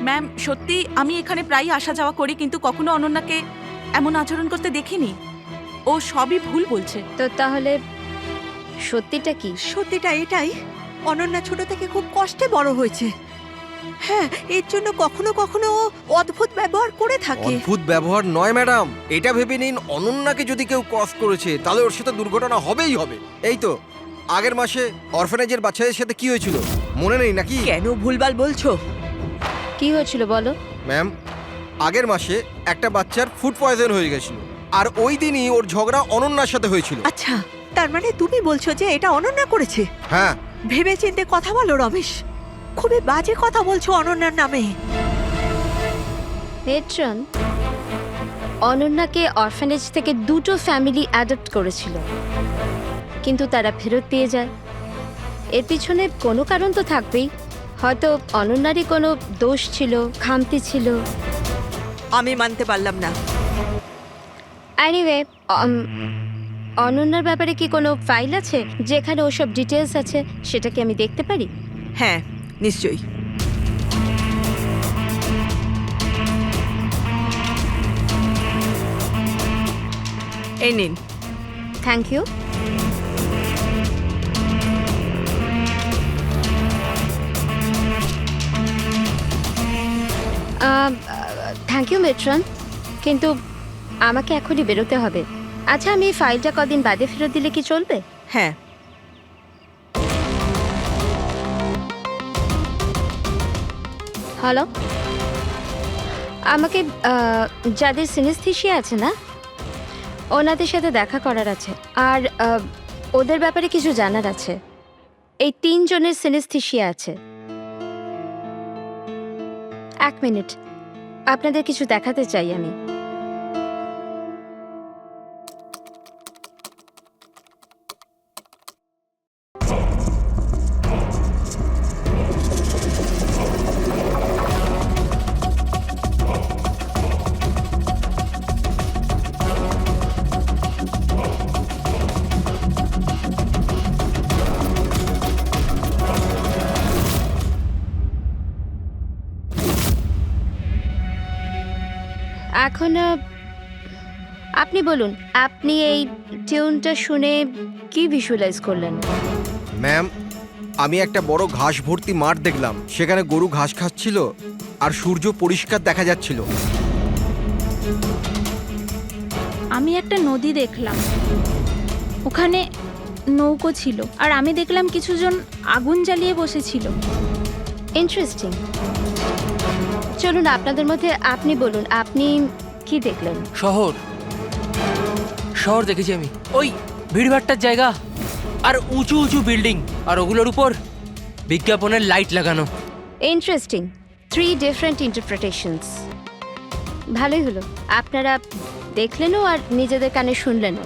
Speaker 1: ম্যাম, সত্যি আমি এখানে প্রায়ই আসা যাওয়া করি, কিন্তু কখনো অনন্যাকে এমন আচরণ করতে দেখিনি। ও সবই ভুল বলছে।
Speaker 8: তো তাহলে সত্যিটা কি?
Speaker 11: সত্যিটা এটাই, অনন্যা ছোট থেকে খুব কষ্টে বড় হয়েছে। হ্যাঁ, এর জন্য কখনো কখনো ও অদ্ভুত ব্যবহার করে থাকে।
Speaker 12: অদ্ভুত ব্যবহার নয় ম্যাডাম, এটা ভেবে নিন অনন্যাকে যদি কেউ ক্রস করেছে তাহলে ওর সাথে দুর্ঘটনা হবেই হবে। এই তো আগের মাসে অরফানেজের বাচ্চাদের সাথে কি হয়েছিল মনে নেই নাকি?
Speaker 11: কেন ভুলভাল বলছো?
Speaker 8: কি হয়েছিল বলো।
Speaker 12: ম্যাম, আগের মাসে একটা বাচ্চার ফুড পয়জন হয়ে গেছিল, আর ওই দিনই ওর ঝগড়া অনন্যার সাথে হয়েছিল।
Speaker 11: আচ্ছা, তার মানে তুমি বলছো যে এটা অনন্যা করেছে?
Speaker 12: হ্যাঁ।
Speaker 11: ভেবে চিন্তে কথা বলো রমেশ, খুবই বাজে কথা বলছো অনন্যার নামে।
Speaker 8: মেট্রন, অনন্যাকে অরফানেজ থেকে দুটো ফ্যামিলি অ্যাডপ্ট করেছিল, কিন্তু তারা ফেরত দিয়ে যায়। এর পিছনে কোনো কারণ তো থাকবেই, হয়তো অনন্যারই কোনো দোষ ছিল, খামতি ছিল।
Speaker 11: আমি মানতে পারলাম না।
Speaker 8: এনিওয়ে, অনন্যার ব্যাপারে কি কোনো ফাইল আছে যেখানে ওসব ডিটেলস আছে? সেটা কি আমি দেখতে পারি?
Speaker 11: হ্যাঁ, নিশ্চয়ই। এই নিন।
Speaker 8: Thank you. Thank you matron, কিন্তু আমাকে এখনই বেরোতে হবে। আচ্ছা, আমি এই ফাইলটা কদিন বাদে ফেরত দিলে কি চলবে?
Speaker 11: হ্যাঁ।
Speaker 8: হ্যালো, আমাকে যাদের সিনেস্থেশিয়া আছে না, ওনাদের সাথে দেখা করার আছে, আর ওদের ব্যাপারে কিছু জানার আছে। এই 3 জনের সিনেস্থেশিয়া আছে। 1 মিনিট, আপনাদের কিছু দেখাতে চাই আমি। এখন আপনি বলুন, আপনি এই টিউনটা শুনে কি ভিজুয়ালাইজ করলেন?
Speaker 12: ম্যাম, আমি একটা বড় ঘাস ভর্তি মাঠ দেখলাম, সেখানে গরু ঘাস খাচ্ছিল আর সূর্য পরিষ্কার দেখা যাচ্ছিল।
Speaker 1: আমি একটা নদী দেখলাম, ওখানে নৌকো ছিল, আর আমি দেখলাম কিছুজন আগুন জ্বালিয়ে বসেছিল।
Speaker 8: ইন্টারেস্টিং। চলুন, আপনাদের মধ্যে আপনি বলুন, আপনি কি দেখলেন?
Speaker 13: শহর দেখেছি আমি, ওই ভিড়ভাট্টার জায়গা, আর উঁচু উঁচু বিল্ডিং, আর ওগুলোর উপর বিজ্ঞাপনের লাইট লাগানো।
Speaker 8: ইন্টারেস্টিং। 3 different interpretations. ভালোই হলো, আপনারা দেখলেনও আর নিজেদের কানে শুনলেনও।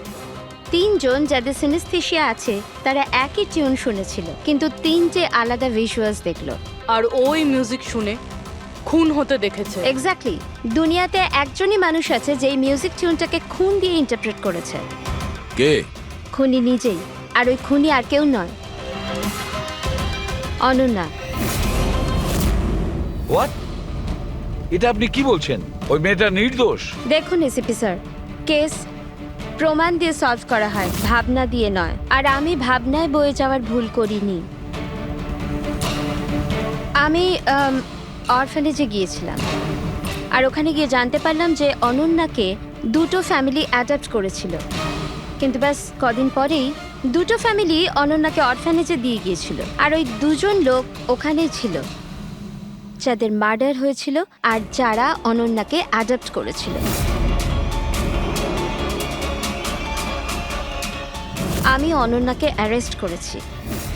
Speaker 8: 3 জন যাদের সিনেস্থেশিয়া আছে তারা একই টিউন শুনেছিল, কিন্তু 3টে আলাদা ভিজুয়ালস দেখলো।
Speaker 4: আর ওই মিউজিক শুনে খুন হতে দেখেছে।
Speaker 8: এক্স্যাক্টলি। দুনিয়াতে একজনই মানুষ আছে যে মিউজিক টিউনটাকে খুন দিয়ে ইন্টারপ্রেট করেছে।
Speaker 3: কে?
Speaker 8: খুনি নিজেই, আর ওই খুনি আর কেউ নয়, অনন্যা।
Speaker 2: হোয়াট? এটা আপনি কি বলছেন? ওই মেয়েটা নির্দোষ?
Speaker 8: দেখুন এসিপি স্যার, কেস প্রমাণ দিয়ে সলভ করা হয়, ভাবনা দিয়ে নয়। আর আমি ভাবনায় বয়ে যাওয়ার ভুল করিনি। আমি অরফানেজে গিয়েছিলাম, আর ওখানে গিয়ে জানতে পারলাম যে অনন্যাকে 2টো ফ্যামিলি অ্যাডপ্ট করেছিল, কিন্তু ব্যাস কদিন পরেই দুটো ফ্যামিলি অনন্যাকে অরফ্যানেজে দিয়ে গিয়েছিল আর ওই দুজন লোক ওখানেই ছিল যাদের মার্ডার হয়েছিল আর যারা অনন্যাকে অ্যাডপ্ট করেছিল। আমি অনন্যাকে অ্যারেস্ট করেছি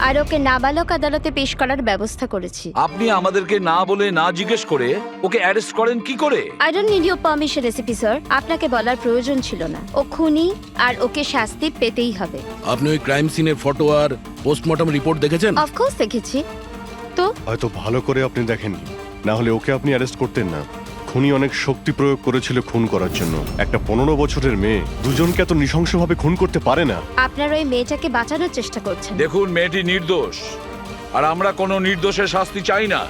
Speaker 8: আর ওকে নাবালক আদালতে পেশ করার ব্যবস্থা করেছি।
Speaker 2: আপনি আমাদেরকে না বলে না জিজ্ঞেস করে ওকে অ্যারেস্ট করেন কি করে?
Speaker 8: I don't need your permission ACP sir, আপনাকে বলার প্রয়োজন ছিল না। ও খুনি আর ওকে শাস্তি পেতেই হবে।
Speaker 3: আপনি ওই ক্রাইম সিনের ফটো আর পোস্টমর্টম রিপোর্ট দেখেছেন?
Speaker 8: অফকোর্স দেখেছি। তো
Speaker 7: হয়তো ভালো করে আপনি দেখেননি, না হলে ওকে আপনি অ্যারেস্ট করতেন না। খুনি অনেক শক্তি প্রয়োগ করেছিল খুন করার জন্য। একটা 15 বছরের মেয়ে দুজনকে এত নৃশংসভাবে খুন করতে পারে না।
Speaker 8: আপনার ওই মেয়েটাকে বাঁচানোর চেষ্টা করছেন।
Speaker 2: দেখুন, মেয়েটি নির্দোষ আর আমরা কোনো নির্দোষের শাস্তি চাই না।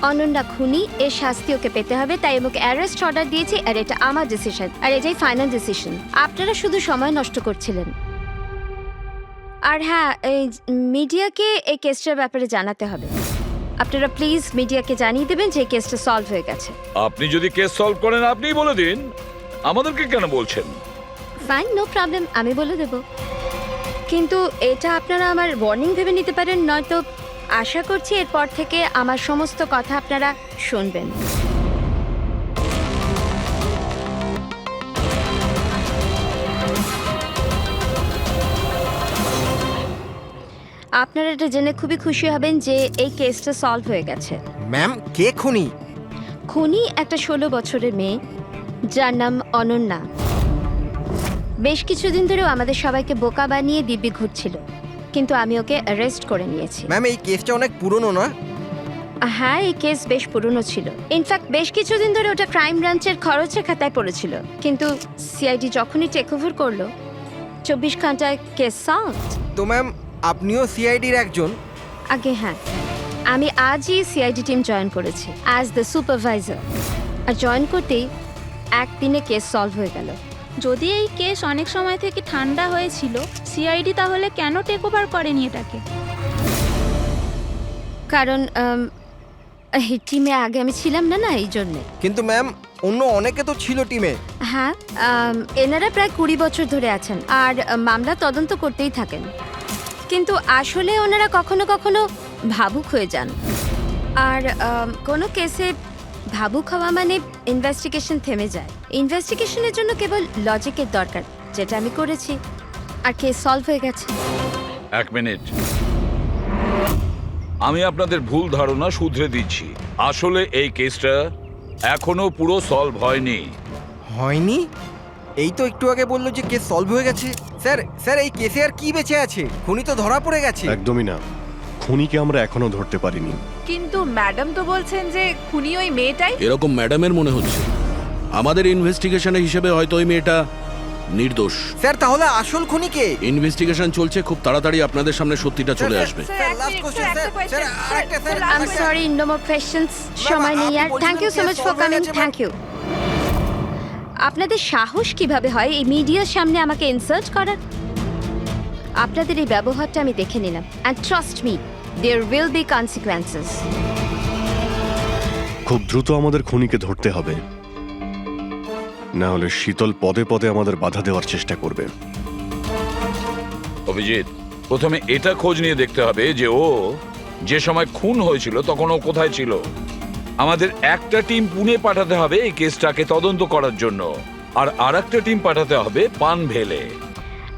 Speaker 8: অনন্যা খুনি, এর শাস্তি ওকে পেতে হবে, তাই আমাকে অ্যারেস্ট অর্ডার দিয়েছি আর এটা আমার ডিসিশন আর এটাই ফাইনাল ডিসিশন। আপনারা শুধু সময় নষ্ট করছিলেন। আর হ্যাঁ, এই মিডিয়াকে এই কেসটার ব্যাপারে জানাতে হবে। আপনারা প্লিজ মিডিয়াকে জানিয়ে দেবেন যে কেসটা সলভ হয়ে গেছে।
Speaker 2: আপনি যদি কেস সলভ করেন আপনিই বলে দিন, আমাদেরকে কেন বলছেন?
Speaker 8: ফাইন, নো প্রবলেম, আমি বলে দেব। কিন্তু এটা আপনারা আমার ওয়ার্নিং ভেবে নিতে পারেন, নয়তো আশা করছি এরপর থেকে আমার সমস্ত কথা আপনারা শুনবেন। আপনারা এটা জেনে খুবই খুশি হবেন যে এই কেসটা সলভ হয়ে গেছে।
Speaker 12: ম্যাম, কে খুনি?
Speaker 8: খুনি একটা 16 বছরের মেয়ে যার নাম অনন্যা। বেশ কিছুদিন ধরেও আমাদের সবাইকে বোকা বানিয়ে দিব্যি ঘুরছিল, কিন্তু আমি ওকে অ্যারেস্ট করে নিয়েছি।
Speaker 12: ম্যাম, এই কেসটা অনেক পুরনো না?
Speaker 8: হ্যাঁ, এই কেস বেশ পুরনো ছিল। ইনফ্যাক্ট বেশ কিছুদিন ধরে ওটা ক্রাইম ব্রাঞ্চের খরচের খাতায় পড়েছিল, কিন্তু সিআইডি যখনই টেক ওভার করলো 24 ঘন্টায় কেস সলভ।
Speaker 12: তো ম্যাম, আপনিও সিআইডির একজন?
Speaker 8: আগে হ্যাঁ, আমি আজই সিআইডি টিম জয়েন করেছি অ্যাজ দ্য সুপারভাইজার। আর জয়েন করতেই একদিনে কেস সলভ হয়ে গেল।
Speaker 1: যদি এই কেস অনেক সময় থেকে ঠান্ডা হয়েছিল, সিআইডি তাহলে কেন টেক ওভার করেনি এটাকে?
Speaker 8: কারণ এই টিমে আগে আমি ছিলাম না, এই জন্যে।
Speaker 12: কিন্তু ম্যাম, অন্য অনেকে তো ছিল টিমে।
Speaker 8: হ্যাঁ, এনারা প্রায় 20 বছর ধরে আছেন আর মামলা তদন্ত করতেই থাকেন, কিন্তু আসলে ওনারা কখনো কখনো ভাবুক হয়ে যান। আর কোনো কেসে ভাবুক হওয়া মানে ইনভেস্টিগেশন থেমে যায়। ইনভেস্টিগেশনের জন্য কেবল লজিকের দরকার, যেটা আমি করেছি, আর কেস সলভ হয়ে গেছে।
Speaker 2: এক মিনিট, আমি আপনাদের ভুল ধারণা শুধরে দিচ্ছি। আসলে এই কেসটা এখনো পুরো সলভ হয়নি।
Speaker 12: হয়নি? এই তো একটু আগে বললো যে কেস সলভ হয়ে গেছে। স্যার, এই কেসে আর কি বেঁচে আছে? খুনি তো ধরা পড়ে গেছে।
Speaker 7: একদমই না, খুনিকে আমরা এখনো ধরতে পারিনি।
Speaker 1: কিন্তু ম্যাডাম তো বলছেন যে খুনি ওই মেয়েটাই।
Speaker 3: এরকম ম্যাডামের মনে হচ্ছে। আমাদের ইনভেস্টিগেশনের হিসেবে হয়তো ওই মেয়েটা নির্দোষ।
Speaker 12: স্যার, তাহলে আসল খুনি কে?
Speaker 3: ইনভেস্টিগেশন চলছে, খুব তাড়াতাড়ি আপনাদের সামনে সত্যিটা চলে আসবে।
Speaker 8: I am sorry, no more questions. সময় নেই আর। Thank you so much for coming. Thank you. আপনাদের সাহস কিভাবে হয় এই মিডিয়ার সামনে আমাকে ইনসাল্ট করার? আপনাদের এই ব্যবহারটা আমি দেখে নিলাম, and trust me, there will be consequences.
Speaker 7: খুব দ্রুত আমাদের খুনিকে ধরতে হবে, না হলে শীতল পদে পদে আমাদের বাধা দেওয়ার চেষ্টা করবে।
Speaker 2: অভিজিৎ, প্রথমে এটা খোঁজ নিয়ে দেখতে হবে যে ও যে সময় খুন হয়েছিল তখন ও কোথায় ছিল। আমাদের একটা টিম পুনে পাঠাতে হবে এই কেসটাকে তদন্ত করার জন্য, আর আরেকটা টিম পাঠাতে হবে পানভেলে।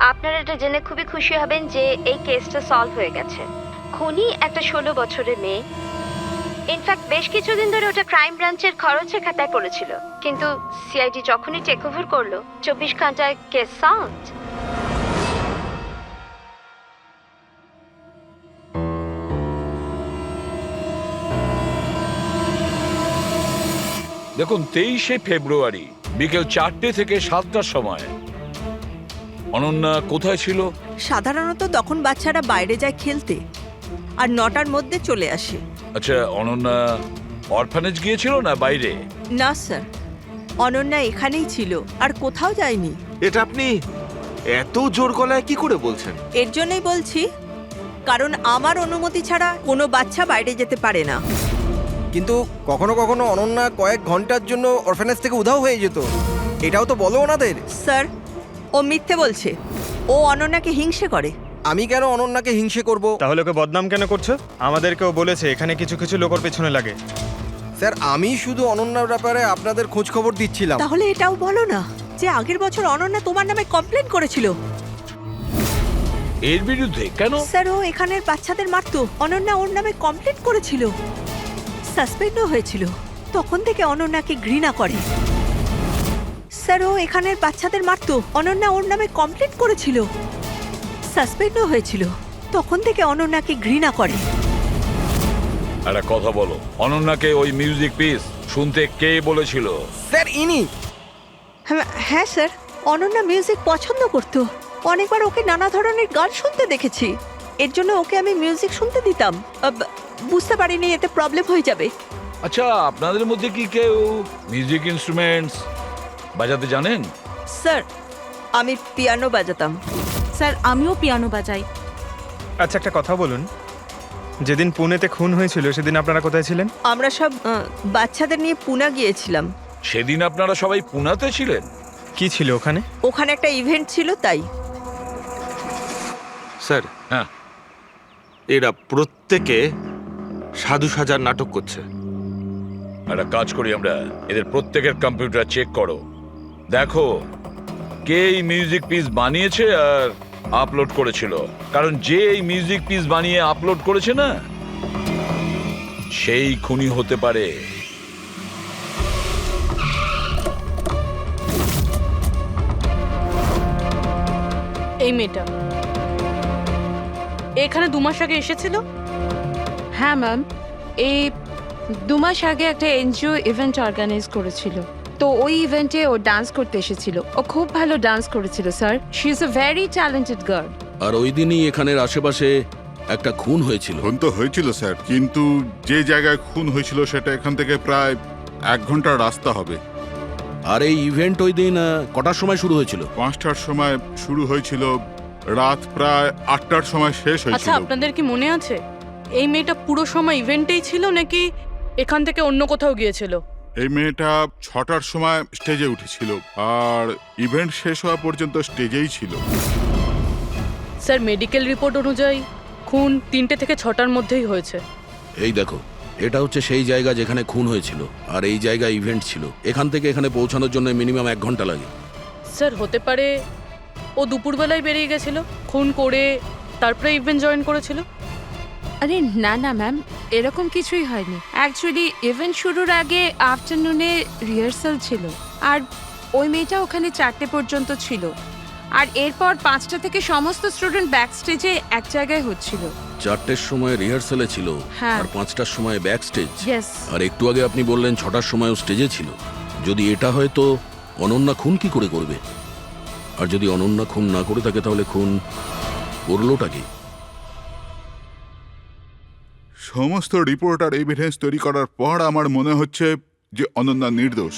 Speaker 8: আপনারা এটা জেনে খুবই খুশি হবেন যে এই কেসটা সলভ হয়ে গেছে। খুনি একটা 16 বছরের মেয়ে। ইনফ্যাক্ট বেশ কিছুদিন ধরে ওটা ক্রাইম ব্রাঞ্চের খরচের খাতায় পড়েছিল, কিন্তু সিআইডি যখনই টেক ওভার করলো 24 ঘন্টায় কেস সলভ।
Speaker 2: দেখুন, 23শে ফেব্রুয়ারি বিকেল 4টে থেকে 7টার সময় অনন্যা কোথায় ছিল?
Speaker 11: সাধারণত তখন বাচ্চারা বাইরে যায় খেলতে, আর 9টার মধ্যে চলে আসে।
Speaker 2: আচ্ছা, অনন্যা অরফানেজ গিয়েছিল না বাইরে?
Speaker 11: না স্যার, অনন্যা এখানেই ছিল আর কোথাও যায়নি।
Speaker 10: এটা আপনি এত জোর গলায় কি করে বলছেন?
Speaker 11: এর জন্যই বলছি, কারণ আমার অনুমতি ছাড়া কোনো বাচ্চা বাইরে যেতে পারে না।
Speaker 12: কিন্তু কখনো কখনো অনন্যা কয়েক ঘন্টার জন্য অরফানেজ থেকে উধাও হয়ে যেত। এটাও তো বলো ওনাদের।
Speaker 11: স্যার, ও মিথ্যে বলছে। ও অনন্যাকে হিংসে করে।
Speaker 12: আমি কেন অনন্যাকে হিংসে করব?
Speaker 14: তাহলে ওকে বদনাম কেন করছো? আমাদেরকেও বলেছে এখানে কিছু কিছু লোকের পেছনে লাগে।
Speaker 12: স্যার আমি শুধু অনন্যার ব্যাপারে আপনাদের খোঁজ খবর দিচ্ছিলাম।
Speaker 11: তাহলে এটাও বলো না যে আগের বছর অনন্যা তোমার নামে কমপ্লেন করেছিল।
Speaker 2: এর বিরুদ্ধে কেন?
Speaker 11: স্যার ও এখানের বাচ্চাদের মারতো, অনন্যা ওর নামে কমপ্লেন করেছিল, সাসপেন্ডও হয়েছিল। তখন থেকে অনন্যাকে ঘৃণা করে। স্যার ও এখানের বাচ্চাদের মারতো, অনন্যা ওর নামে কমপ্লেন করেছিল, সাসপেন্ডও হয়েছিল। তখন থেকে অনন্যাকে ঘৃণা করে।
Speaker 2: একটা কথা বলো, অনন্যাকে ওই মিউজিক পিস শুনতে কে বলেছিল?
Speaker 12: স্যার ইনি।
Speaker 11: হ্যাঁ স্যার, অনন্যা মিউজিক পছন্দ করতো। অনেকবার ওকে নানা ধরনের গান শুনতে দেখেছি। এর জন্য ওকে আমি মিউজিক শুনতে দিতাম। বুঝতে পারিনি এতে প্রবলেম হয়ে যাবে।
Speaker 2: আচ্ছা, আপনাদের মধ্যে কি কেউ মিউজিক ইনস্ট্রুমেন্টস বাজাতে জানেন?
Speaker 11: স্যার আমি পিয়ানো বাজাতাম।
Speaker 1: স্যার আমিও পিয়ানো বাজাই।
Speaker 14: আচ্ছা একটা কথা বলুন, যেদিন পুনেতে খুন হয়েছিল সেদিন আপনারা কোথায় ছিলেন?
Speaker 11: আমরা সব বাচ্চাদের নিয়ে পুনা গিয়েছিলাম।
Speaker 2: সেদিন আপনারা সবাই পুনাতে ছিলেন?
Speaker 14: কি ছিল ওখানে?
Speaker 11: ওখানে একটা ইভেন্ট ছিল তাই।
Speaker 10: স্যার,
Speaker 2: হ্যাঁ,
Speaker 10: এরা প্রত্যেকে সাধু সাজার নাটক করছে।
Speaker 2: একটা কাজ করি আমরা, এদের প্রত্যেকের কম্পিউটার চেক করো, দেখো কে এই মিউজিক পিস বানিয়েছে আর আপলোড করেছিল। কারণ যে এই মিউজিক পিস বানিয়ে আপলোড করেছে না, সেই খুনি হতে পারে।
Speaker 4: এই মেয়েটা এখানে 2 মাস আগে এসেছিল।
Speaker 8: হ্যাঁ ম্যাম, এই 2 মাস আগে একটা এনজিও ইভেন্ট অর্গানাইজ করেছিল। তো ওই ইভেন্টে ও ডান্স করতে এসেছিল। ও খুব ভালো ডান্স করেছিল sir. She is a very talented girl.
Speaker 3: আর ওই দিনই এখানের আশেপাশে একটা খুন হয়েছিল।
Speaker 6: খুন তো হয়েছিল স্যার, কিন্তু যে জায়গায় খুন হয়েছিল সেটা এখান থেকে প্রায় 1 ঘন্টার রাস্তা হবে।
Speaker 3: আর এই ইভেন্ট ওই দিন কটার সময় শুরু হয়েছিল?
Speaker 6: 5টার সময় শুরু হয়েছিল, রাত প্রায় 8টার সময় শেষ
Speaker 4: আচ্ছা,
Speaker 6: হয়েছিল।
Speaker 4: আপনাদের কি মনে আছে এই মেয়েটা পুরো সময় ইভেন্টেই ছিল নাকি এখান থেকে অন্য কোথাও গিয়েছিল?
Speaker 6: এই মেয়েটা 6টার সময় স্টেজে উঠেছিল আর ইভেন্ট শেষ হওয়া পর্যন্ত স্টেজেই ছিল।
Speaker 4: স্যার মেডিকেল রিপোর্ট অনুযায়ী খুন 3টে থেকে 6টার মধ্যেই হয়েছে।
Speaker 3: এই দেখো, এটা হচ্ছে সেই জায়গা যেখানে খুন হয়েছিল, আর এই জায়গায় ইভেন্ট ছিল। এখান থেকে এখানে পৌঁছানোর জন্য মিনিমাম 1 ঘন্টা লাগে।
Speaker 4: স্যার হতে পারে ও দুপুরবেলায় বেরিয়ে গেছিল, খুন করে তারপরে ইভেন্ট জয়েন করেছিল।
Speaker 8: আরে না না ম্যাম, এরকম কিছুই হয়নি। অ্যাকচুয়ালি ইভেন্ট শুরুর আগে আফটারনুনে রিহার্সাল ছিল, আর ওই মেয়েটা ওখানে 4টে পর্যন্ত ছিল। আর এরপর 5টা থেকে সমস্ত স্টুডেন্ট ব্যাক স্টেজে এক জায়গায় হচ্ছিল।
Speaker 3: 4টের সময় রিহার্সালে ছিল,
Speaker 8: হ্যাঁ।
Speaker 3: আর 5টার সময় ব্যাক স্টেজ।
Speaker 8: ইয়েস।
Speaker 3: আর একটু আগে আপনি বললেন 6টার সময়ও স্টেজে ছিল। যদি এটা হয় তো অনন্যা খুন কি করে করবে? আর যদি অনন্যা খুন না করে থাকে তাহলে খুন করলোটা কি?
Speaker 6: সমস্ত রিপোর্ট আর এভিডেন্স তৈরি করার পর আমার মনে হচ্ছে যে অনন্যা নির্দোষ।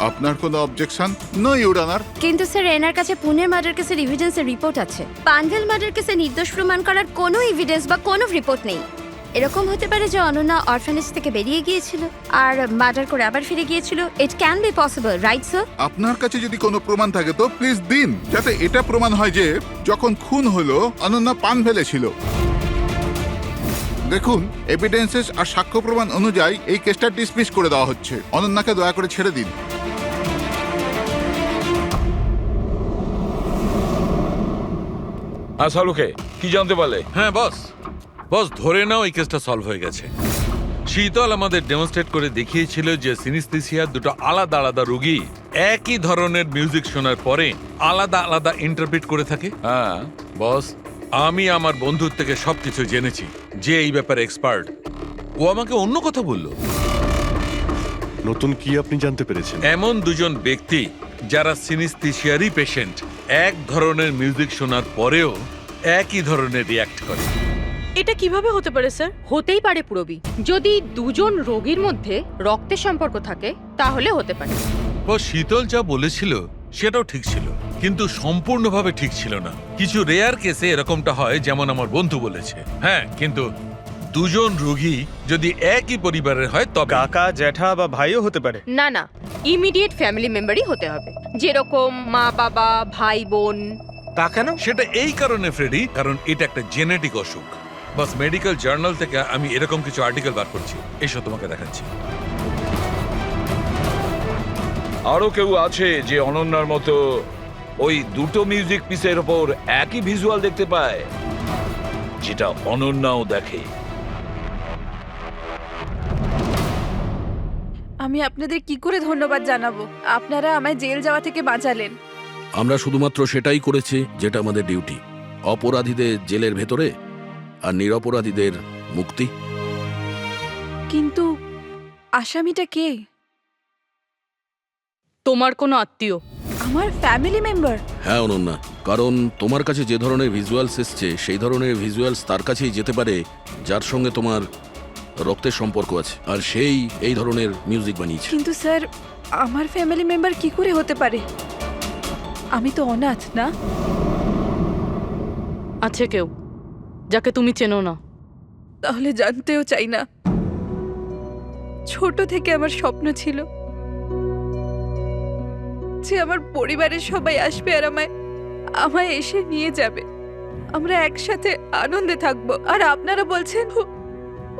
Speaker 6: আপনার কোনো অবজেকশন? No your honour.
Speaker 8: কিন্তু স্যার এনার কাছে পুনে মার্ডার কেসের এভিডেন্সের রিপোর্ট আছে। পানভেল মার্ডার কেসে নির্দোষ প্রমাণ করার কোনো এভিডেন্স বা কোনো রিপোর্ট নেই। এরকম হতে পারে যে অনন্যা অরফানেজ থেকে বেরিয়ে গিয়েছিল আর মার্ডার করে আবার ফিরে গিয়েছিল। It can be possible, right sir?
Speaker 6: আপনার কাছে যদি কোনো প্রমাণ থাকে তো প্লিজ দিন, যাতে এটা প্রমাণ হয় যে যখন খুন হলো অনন্যা পানভেলে ছিল। দেখুন, এভিডেন্সেস আর সাক্ষ্য প্রমাণ অনুযায়ী এই কেসটা ডিসমিস করে দেওয়া হচ্ছে। অনন্যাকে দয়া করে ছেড়ে দিন।
Speaker 2: হ্যাঁ শাহরুখে, কি জানতে পারলে?
Speaker 9: হ্যাঁ বস, ধরে নাও এই কেসটা সলভ হয়ে গেছে। শীতল আমাদের ডেমনস্ট্রেট করে দেখিয়েছিল যে সিনিস্থেসিয়ার 2টো আলাদা আলাদা রোগী একই ধরনের মিউজিক শোনার পরে আলাদা আলাদা ইন্টারপ্রিট করে থাকে।
Speaker 2: হ্যাঁ
Speaker 9: বস, আমি আমার বন্ধুর থেকে সবকিছু জেনেছি, যে এই ব্যাপারে এক্সপার্ট। ও আমাকে অন্য কথা বললো।
Speaker 7: নতুন কি আপনি জানতে পেরেছেন?
Speaker 9: এমন 2জন ব্যক্তি যারা সিনিস্থেসিয়ারই পেশেন্ট, এক ধরনের মিউজিক শোনার পরেও একই ধরনের রিয়াক্ট করে।
Speaker 4: এটা কিভাবে হতে পারে স্যার?
Speaker 15: হতেই পারে পুরবি। যদি 2জন রোগীর মধ্যে রক্তের সম্পর্ক থাকে তাহলে হতে পারে।
Speaker 9: ও শীতল যা বলেছিল সেটাও ঠিক ছিল, কিন্তু সম্পূর্ণভাবে ঠিক ছিল না। কিছু রেয়ার কেসে এরকমটা হয়, যেমন আমার বন্ধু বলেছে। হ্যাঁ, কিন্তু 2জন রোগী যদি একই পরিবারের হয় তবে।
Speaker 14: কাকা, জ্যাঠা বা ভাইও হতে পারে।
Speaker 15: না না, ইমিডিয়েট ফ্যামিলি মেম্বারই হতে হবে, যেরকম মা বাবা ভাই বোন।
Speaker 10: তা কেন?
Speaker 9: সেটা এই কারণে ফ্রেডি, কারণ এটা একটা জেনেটিক অসুখ। বাস মেডিকেল জার্নাল থেকে আমি এরকম কিছু আর্টিকেল বার করছি, এসব তোমাকে দেখাচ্ছি।
Speaker 2: আরো কেউ আছে যে অনন্যার মতো ওই দুটো মিউজিক পিসের ওপর একই ভিজুয়াল দেখতে পায়, যেটা অনন্যাও দেখে?
Speaker 1: আমি আপনাদের কি করে ধন্যবাদ জানাবো? আপনারা আমায় জেল যাওয়া থেকে বাঁচালেন।
Speaker 3: আমরা শুধুমাত্র সেটাই করেছি যেটা আমাদের ডিউটি, অপরাধীদের জেলের ভেতরে আর নিরপরাধীদের মুক্তি।
Speaker 1: কিন্তু আসামিটা কে?
Speaker 4: তোমার কোনো আত্মীয়।
Speaker 1: আমার ফ্যামিলি মেম্বার?
Speaker 3: হ্যাঁ অনন্যা, কারণ তোমার কাছে যে ধরনের ভিজুয়ালস এসছে সেই ধরনের ভিজুয়ালস তার কাছেই যেতে পারে যার সঙ্গে তোমার রক্তের সম্পর্ক আছে, আর সেই এই ধরনের মিউজিক বানিয়েছে।
Speaker 1: কিন্তু স্যার, আমার ফ্যামিলি মেম্বার কি করে হতে পারে? আমি তো অনাথ না।
Speaker 4: আছে কেউ যাকে তুমি চেনো না?
Speaker 1: তাহলে জানতেও চাই না। ছোট থেকে আমার স্বপ্ন ছিল যে আমার পরিবারের সবাই আসবে আর আমায় এসে নিয়ে যাবে, আমরা একসাথে আনন্দে থাকবো। আর আপনারা বলছেন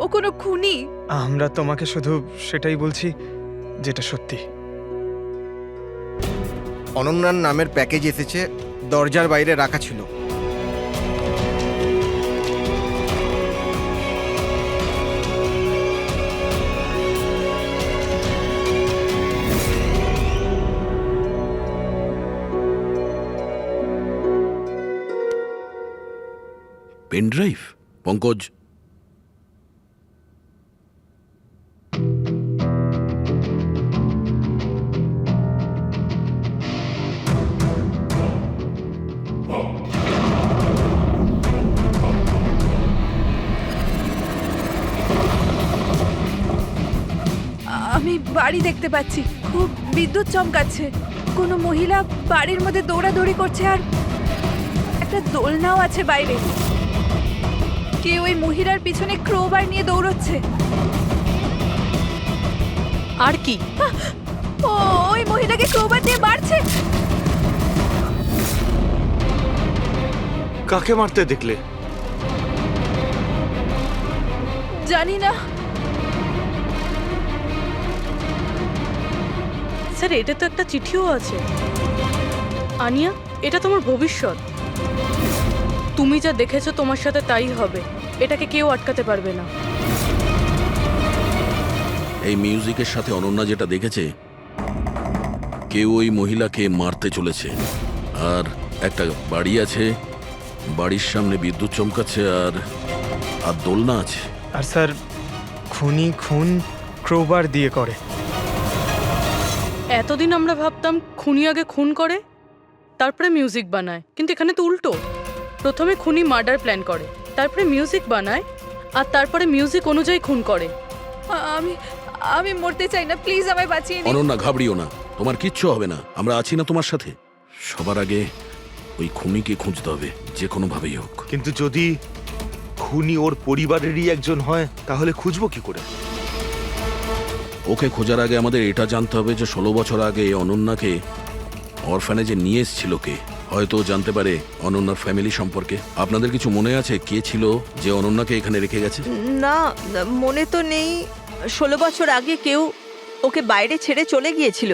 Speaker 1: ও কোনো খুনি?
Speaker 14: আমরা তোমাকে শুধু সেটাই বলছি যেটা সত্যি।
Speaker 12: অনন্যার নামের প্যাকেজ এসেছে, দরজার বাইরে রাখা ছিল।
Speaker 3: Pen drive? পঙ্কজ,
Speaker 1: আমি বাড়ি দেখতে পাচ্ছি, খুব বিদ্যুৎ চমকাচ্ছে। কোনো মহিলা বাড়ির মধ্যে দৌড়াদৌড়ি করছে আর একটা দোলনাও আছে বাইরে। কেউ ওই মহিলার পিছনে ক্রোবার নিয়ে দৌড়চ্ছে।
Speaker 4: আর কি?
Speaker 1: ও ওই মহিলাকে ক্রোবার দিয়ে মারছে।
Speaker 10: কাকে মারতে দেখলে?
Speaker 1: জানি না
Speaker 4: স্যার, এটা তো একটা চিঠিও আছে। আনিয়া, এটা তোমার ভবিষ্যৎ। তুমি যা দেখেছো তোমার সাথে তাই হবে, এটাকে কেউ আটকাতে পারবে না।
Speaker 3: এই মিউজিকের সাথে অনন্যা যেটা দেখেছে, কেউ ওই মহিলাকে মারতে চলেছে। আর একটা বাড়ি আছে, বাড়ির সামনে বিদ্যুৎ চমকাচ্ছে আর আর দোলনা আছে।
Speaker 14: আর স্যার, খুনি খুন ক্রোবার দিয়ে করে।
Speaker 4: এতদিন আমরা ভাবতাম খুনি আগে খুন করে তারপরে মিউজিক বানায়, কিন্তু এখানে তো উল্টো। প্রথমে খুনি মার্ডার প্ল্যান করে, তারপরে মিউজিক বানায়, আর তারপরে মিউজিক অনুযায়ী খুন করে।
Speaker 1: আমি আমি মরতে চাই না, প্লিজ আমায় বাঁচিয়ে দিন।
Speaker 3: অনন্যা, ঘাবড়িও না, তোমার কিচ্ছু হবে না, আমরা আছি না তোমার সাথে। সবার আগে ওই খুনিকে খুঁজতে হবে, যে কোনো ভাবেই হোক।
Speaker 10: কিন্তু যদি খুনি ওর পরিবারেরই একজন হয় তাহলে খুঁজবো কি করে?
Speaker 3: ওকে খোঁজার আগে আমাদের এটা জানতে হবে যে 16 বছর আগে অনন্যাকে অরফানেজে নিয়ে এসেছিল কে। হয়তো জানতে পারে অনন্যার ফ্যামিলি সম্পর্কে। আপনাদের কিছু মনে আছে কে ছিল যে অনন্যাকে এখানে রেখে গেছে?
Speaker 11: না, মনে তো নেই। 16 বছর আগে কেউ ওকে বাইরে ছেড়ে চলে গিয়েছিল।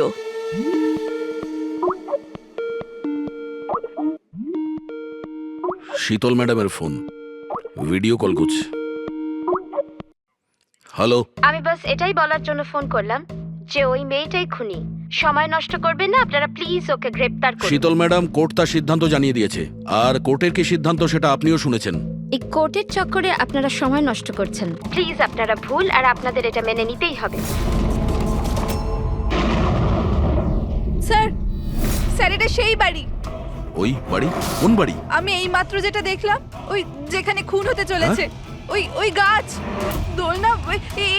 Speaker 3: শীতল ম্যাডামের ফোন, ভিডিও কল করছে। হ্যালো,
Speaker 8: আমি বাস এটাই বলার জন্য ফোন করলাম যে ওই মেয়েটাই খুনি। সময় নষ্ট করবেন না আপনারা, প্লিজ ওকে গ্রেপ্তার করুন।
Speaker 3: শীতল ম্যাডাম, কোর্ট তার সিদ্ধান্ত জানিয়ে দিয়েছে, আর কোর্টের কি সিদ্ধান্ত সেটা আপনিও শুনেছেন।
Speaker 8: এই কোর্টের চক্করে আপনারা সময় নষ্ট করছেন। প্লিজ, আপনারা ভুল আর আপনাদের এটা মেনে নিতেই হবে।
Speaker 1: স্যার, স্যার এটা সেই বাড়ি।
Speaker 3: ওই বাড়ি? কোন বাড়ি?
Speaker 1: আমি এই মাত্র যেটা দেখলাম, ওই যেখানে খুন হতে চলেছে, ওই গাছ, দোলনা,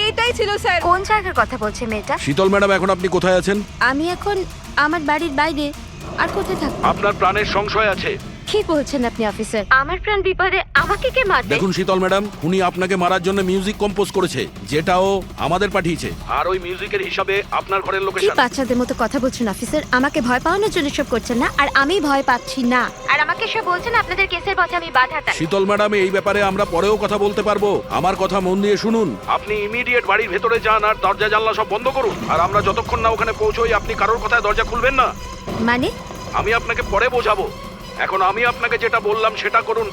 Speaker 1: এটাই ছিল স্যার।
Speaker 8: কোন জায়গার কথা বলছে মেয়েটা?
Speaker 3: শীতল ম্যাডাম, এখন আপনি কোথায় আছেন?
Speaker 8: আমি এখন আমার বাড়ির বাইরে। আর কোথায় থাকবো?
Speaker 3: আপনার প্রাণের সংশয় আছে।
Speaker 8: কি বলছেন আপনি অফিসার? আমার প্রাণ বিপদে আমাকে কে মারবে?
Speaker 3: দেখুন শীতল ম্যাডাম, উনি আপনাকে মারার জন্য মিউজিক কম্পোজ করেছে, যেটাও আমাদের পাঠিয়েছে। আর ওই মিউজিকের হিসাবে আপনার ঘরের
Speaker 8: কি
Speaker 3: লোকেশন।
Speaker 8: বাচ্চাদের মতো কথা বলছেন অফিসার? আমাকে ভয় পাওয়ানোর জন্য সব করছেন না, আর আমি ভয় পাচ্ছি না। আর আমাকে সব বলছেন আপনাদের কেসের পথে আমি বাধা দেই।
Speaker 3: শীতল ম্যাডাম, এই ব্যাপারে আমরা পরেও কথা বলতে পারবো। আমার কথা মন দিয়ে শুনুন। আপনি ইমিডিয়েট বাড়ির ভেতরে যান আর দরজা জানলা সব বন্ধ করুন। আর আমরা যতক্ষণ না ওখানে পৌঁছই, আপনি কারোর কথায় দরজা খুলবেন না।
Speaker 8: মানে?
Speaker 3: আমি আপনাকে পরে বোঝাবো। এখন আমি আপনাকে যেটা বললাম সেটা করুন।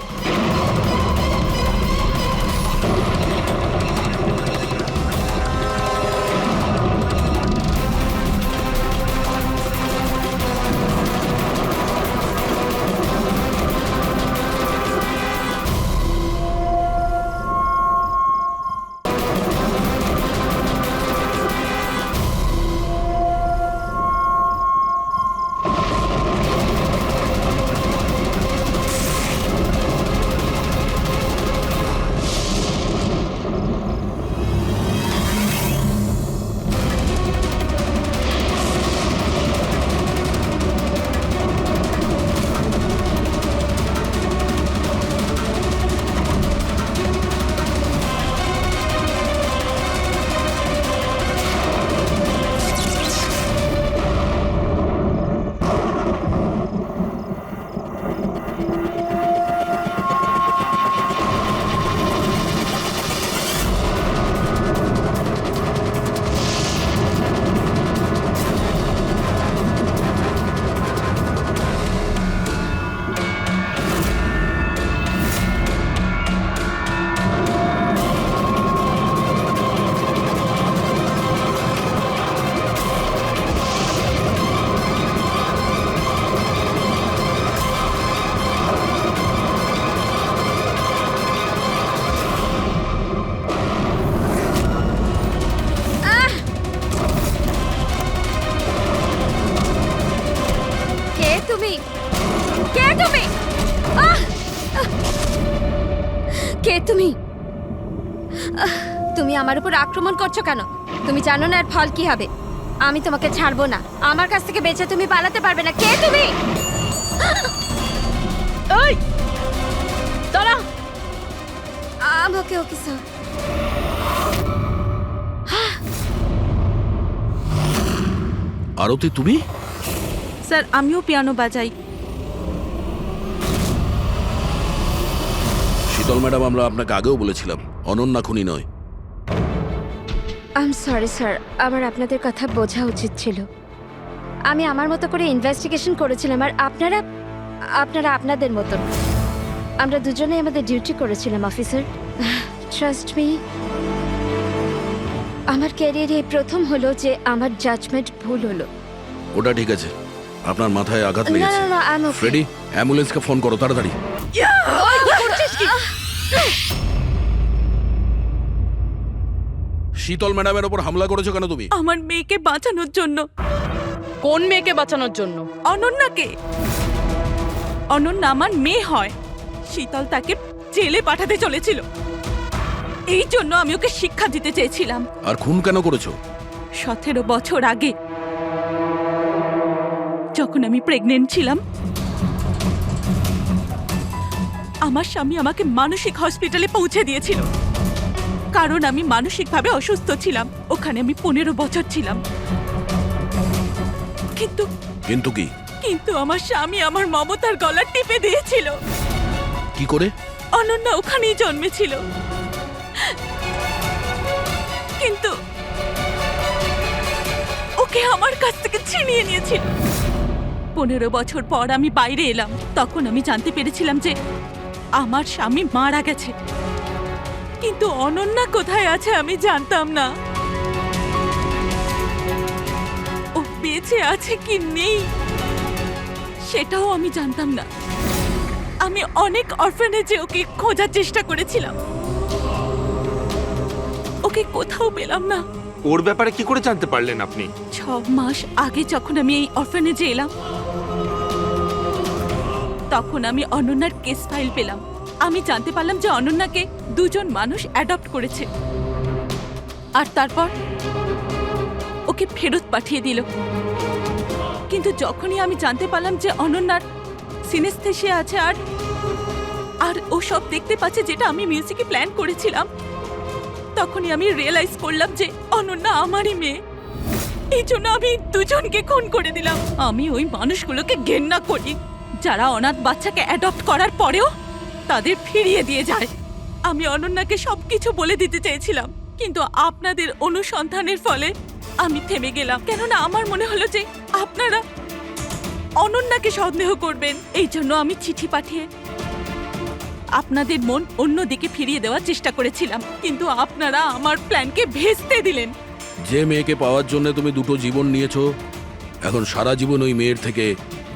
Speaker 8: কে তুমি? তুমি আমার উপর আক্রমণ করছো কেন? তুমি জানো না এর ফল কি হবে? আমি তোমাকে ছাড়বো না। আমার কাছ থেকে বেঁচে তুমি পালাতে পারবে না। কে তুমি?
Speaker 1: ওই দাঁড়া।
Speaker 8: আমাকে ওকে স্যার।
Speaker 3: আরতি, তুমি?
Speaker 1: স্যার আমিও পিয়ানো বাজাই।
Speaker 3: শীতল ম্যাডাম, আমরা আপনাকে আগেও বলেছিলাম অনন্যা খুনি নয়।
Speaker 8: আই এম সরি স্যার, আমার আপনাদের কথা বোঝা উচিত ছিল। আমি আমার মতো করে ইনভেস্টিগেশন করেছিলাম, আর আপনারা আপনাদের মতন। আমরা দুজনেই আমাদের ডিউটি করেছিলাম অফিসার। ট্রাস্ট মি, আমার ক্যারিয়ারে প্রথম হলো যে আমার জাজমেন্ট ভুল হলো।
Speaker 3: ওটা ঠিক আছে, আপনার মাথায় আঘাত লেগেছে।
Speaker 8: না, I'm okay.
Speaker 3: ফ্রেডি, অ্যাম্বুলেন্সকে ফোন করো তাড়াতাড়ি। শীতল ম্যাডামের ওপর হামলা করেছো কেন তুমি?
Speaker 1: আমার মেয়েকে বাঁচানোর জন্য।
Speaker 4: কোন মেয়েকে বাঁচানোর জন্য?
Speaker 1: অনন্যাকে। অনন্যা আমার মেয়ে হয়। শীতল তাকে জেলে পাঠাতে চলেছিল, এই জন্য আমি ওকে শিক্ষা দিতে চেয়েছিলাম।
Speaker 3: আর খুন কেন করেছো?
Speaker 1: 17 বছর আগে যখন আমি প্রেগনেন্ট ছিলাম, আমার স্বামী আমাকে মানসিক হসপিটালে পৌঁছে দিয়েছিল, কারণ আমি মানসিকভাবে অসুস্থ ছিলাম। ওখানে আমি 15 বছর ছিলাম।
Speaker 3: কিন্তু কি?
Speaker 1: কিন্তু আমার স্বামী আমার মমতার গলা টিপে দিয়েছিল।
Speaker 3: কি করে?
Speaker 1: অনন্যা ওখানেই জন্মেছিল, কিন্তু ওকে আমার কাছ থেকে ছিনিয়ে নিয়েছিল। 15 বছর পর আমি বাইরে এলাম, তখন আমি জানতে পেরেছিলাম যে আমার স্বামী মারা গেছে, কিন্তু অনন্যা কোথায় আছে আমি জানতাম না। ও বেঁচে আছে কি নেই সেটাও আমি জানতাম না। আমি অনেক অরফানেজে ওকে খোঁজার চেষ্টা করেছিলাম, ওকে কোথাও পেলাম না।
Speaker 10: ওর ব্যাপারে কি করে জানতে পারলেন আপনি?
Speaker 1: 6 মাস আগে যখন আমি এই অরফানেজে এলাম, তখন আমি অনন্যার কেস ফাইল পেলাম। আমি জানতে পারলাম যে অনন্যাকে 2 জন মানুষ অ্যাডপ্ট করেছে, আর তারপর ওকে ফেরত পাঠিয়ে দিল। কিন্তু যখনই আমি জানতে পারলাম যে অনন্যার সিনেস্থেসিয়া আছে আর আর ও সব দেখতে পাচ্ছে যেটা আমি মিউজিকে প্ল্যান করেছিলাম। তখনই আমি রিয়েলাইজ করলাম যে অনন্যা আমারই মেয়ে। এই জন্য আমি দুজনকে খুন করে দিলাম। আমি ওই মানুষগুলোকে ঘেন্না করি যারা অনাথ বাচ্চাকে অ্যাডপ্ট করার পরেও তাদের ফিরিয়ে দিয়ে যায়। আমি অনন্যাকে সবকিছু বলে দিতে চেয়েছিলাম, কিন্তু আপনাদের অনুসন্ধানের ফলে আমি থেমে গেলাম, কেননা আমার মনে হলো যে আপনারা অনন্যাকে সন্দেহ করবেন। এই জন্য আমি চিঠি পাঠিয়ে আপনাদের মন অন্যদিকে ফিরিয়ে দেওয়ার চেষ্টা করেছিলাম, কিন্তু আপনারা আমার প্ল্যানকে ভেস্তে দিলেন।
Speaker 3: যে মেয়েকে পাওয়ার জন্য তুমি দুটো জীবন নিয়েছো, এখন সারা জীবন ওই মেয়ের থেকে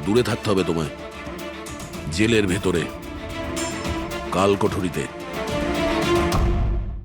Speaker 3: দূরে থাকতে হবে তোমায়, জেলের ভেতরে, কাল কোঠরিতে।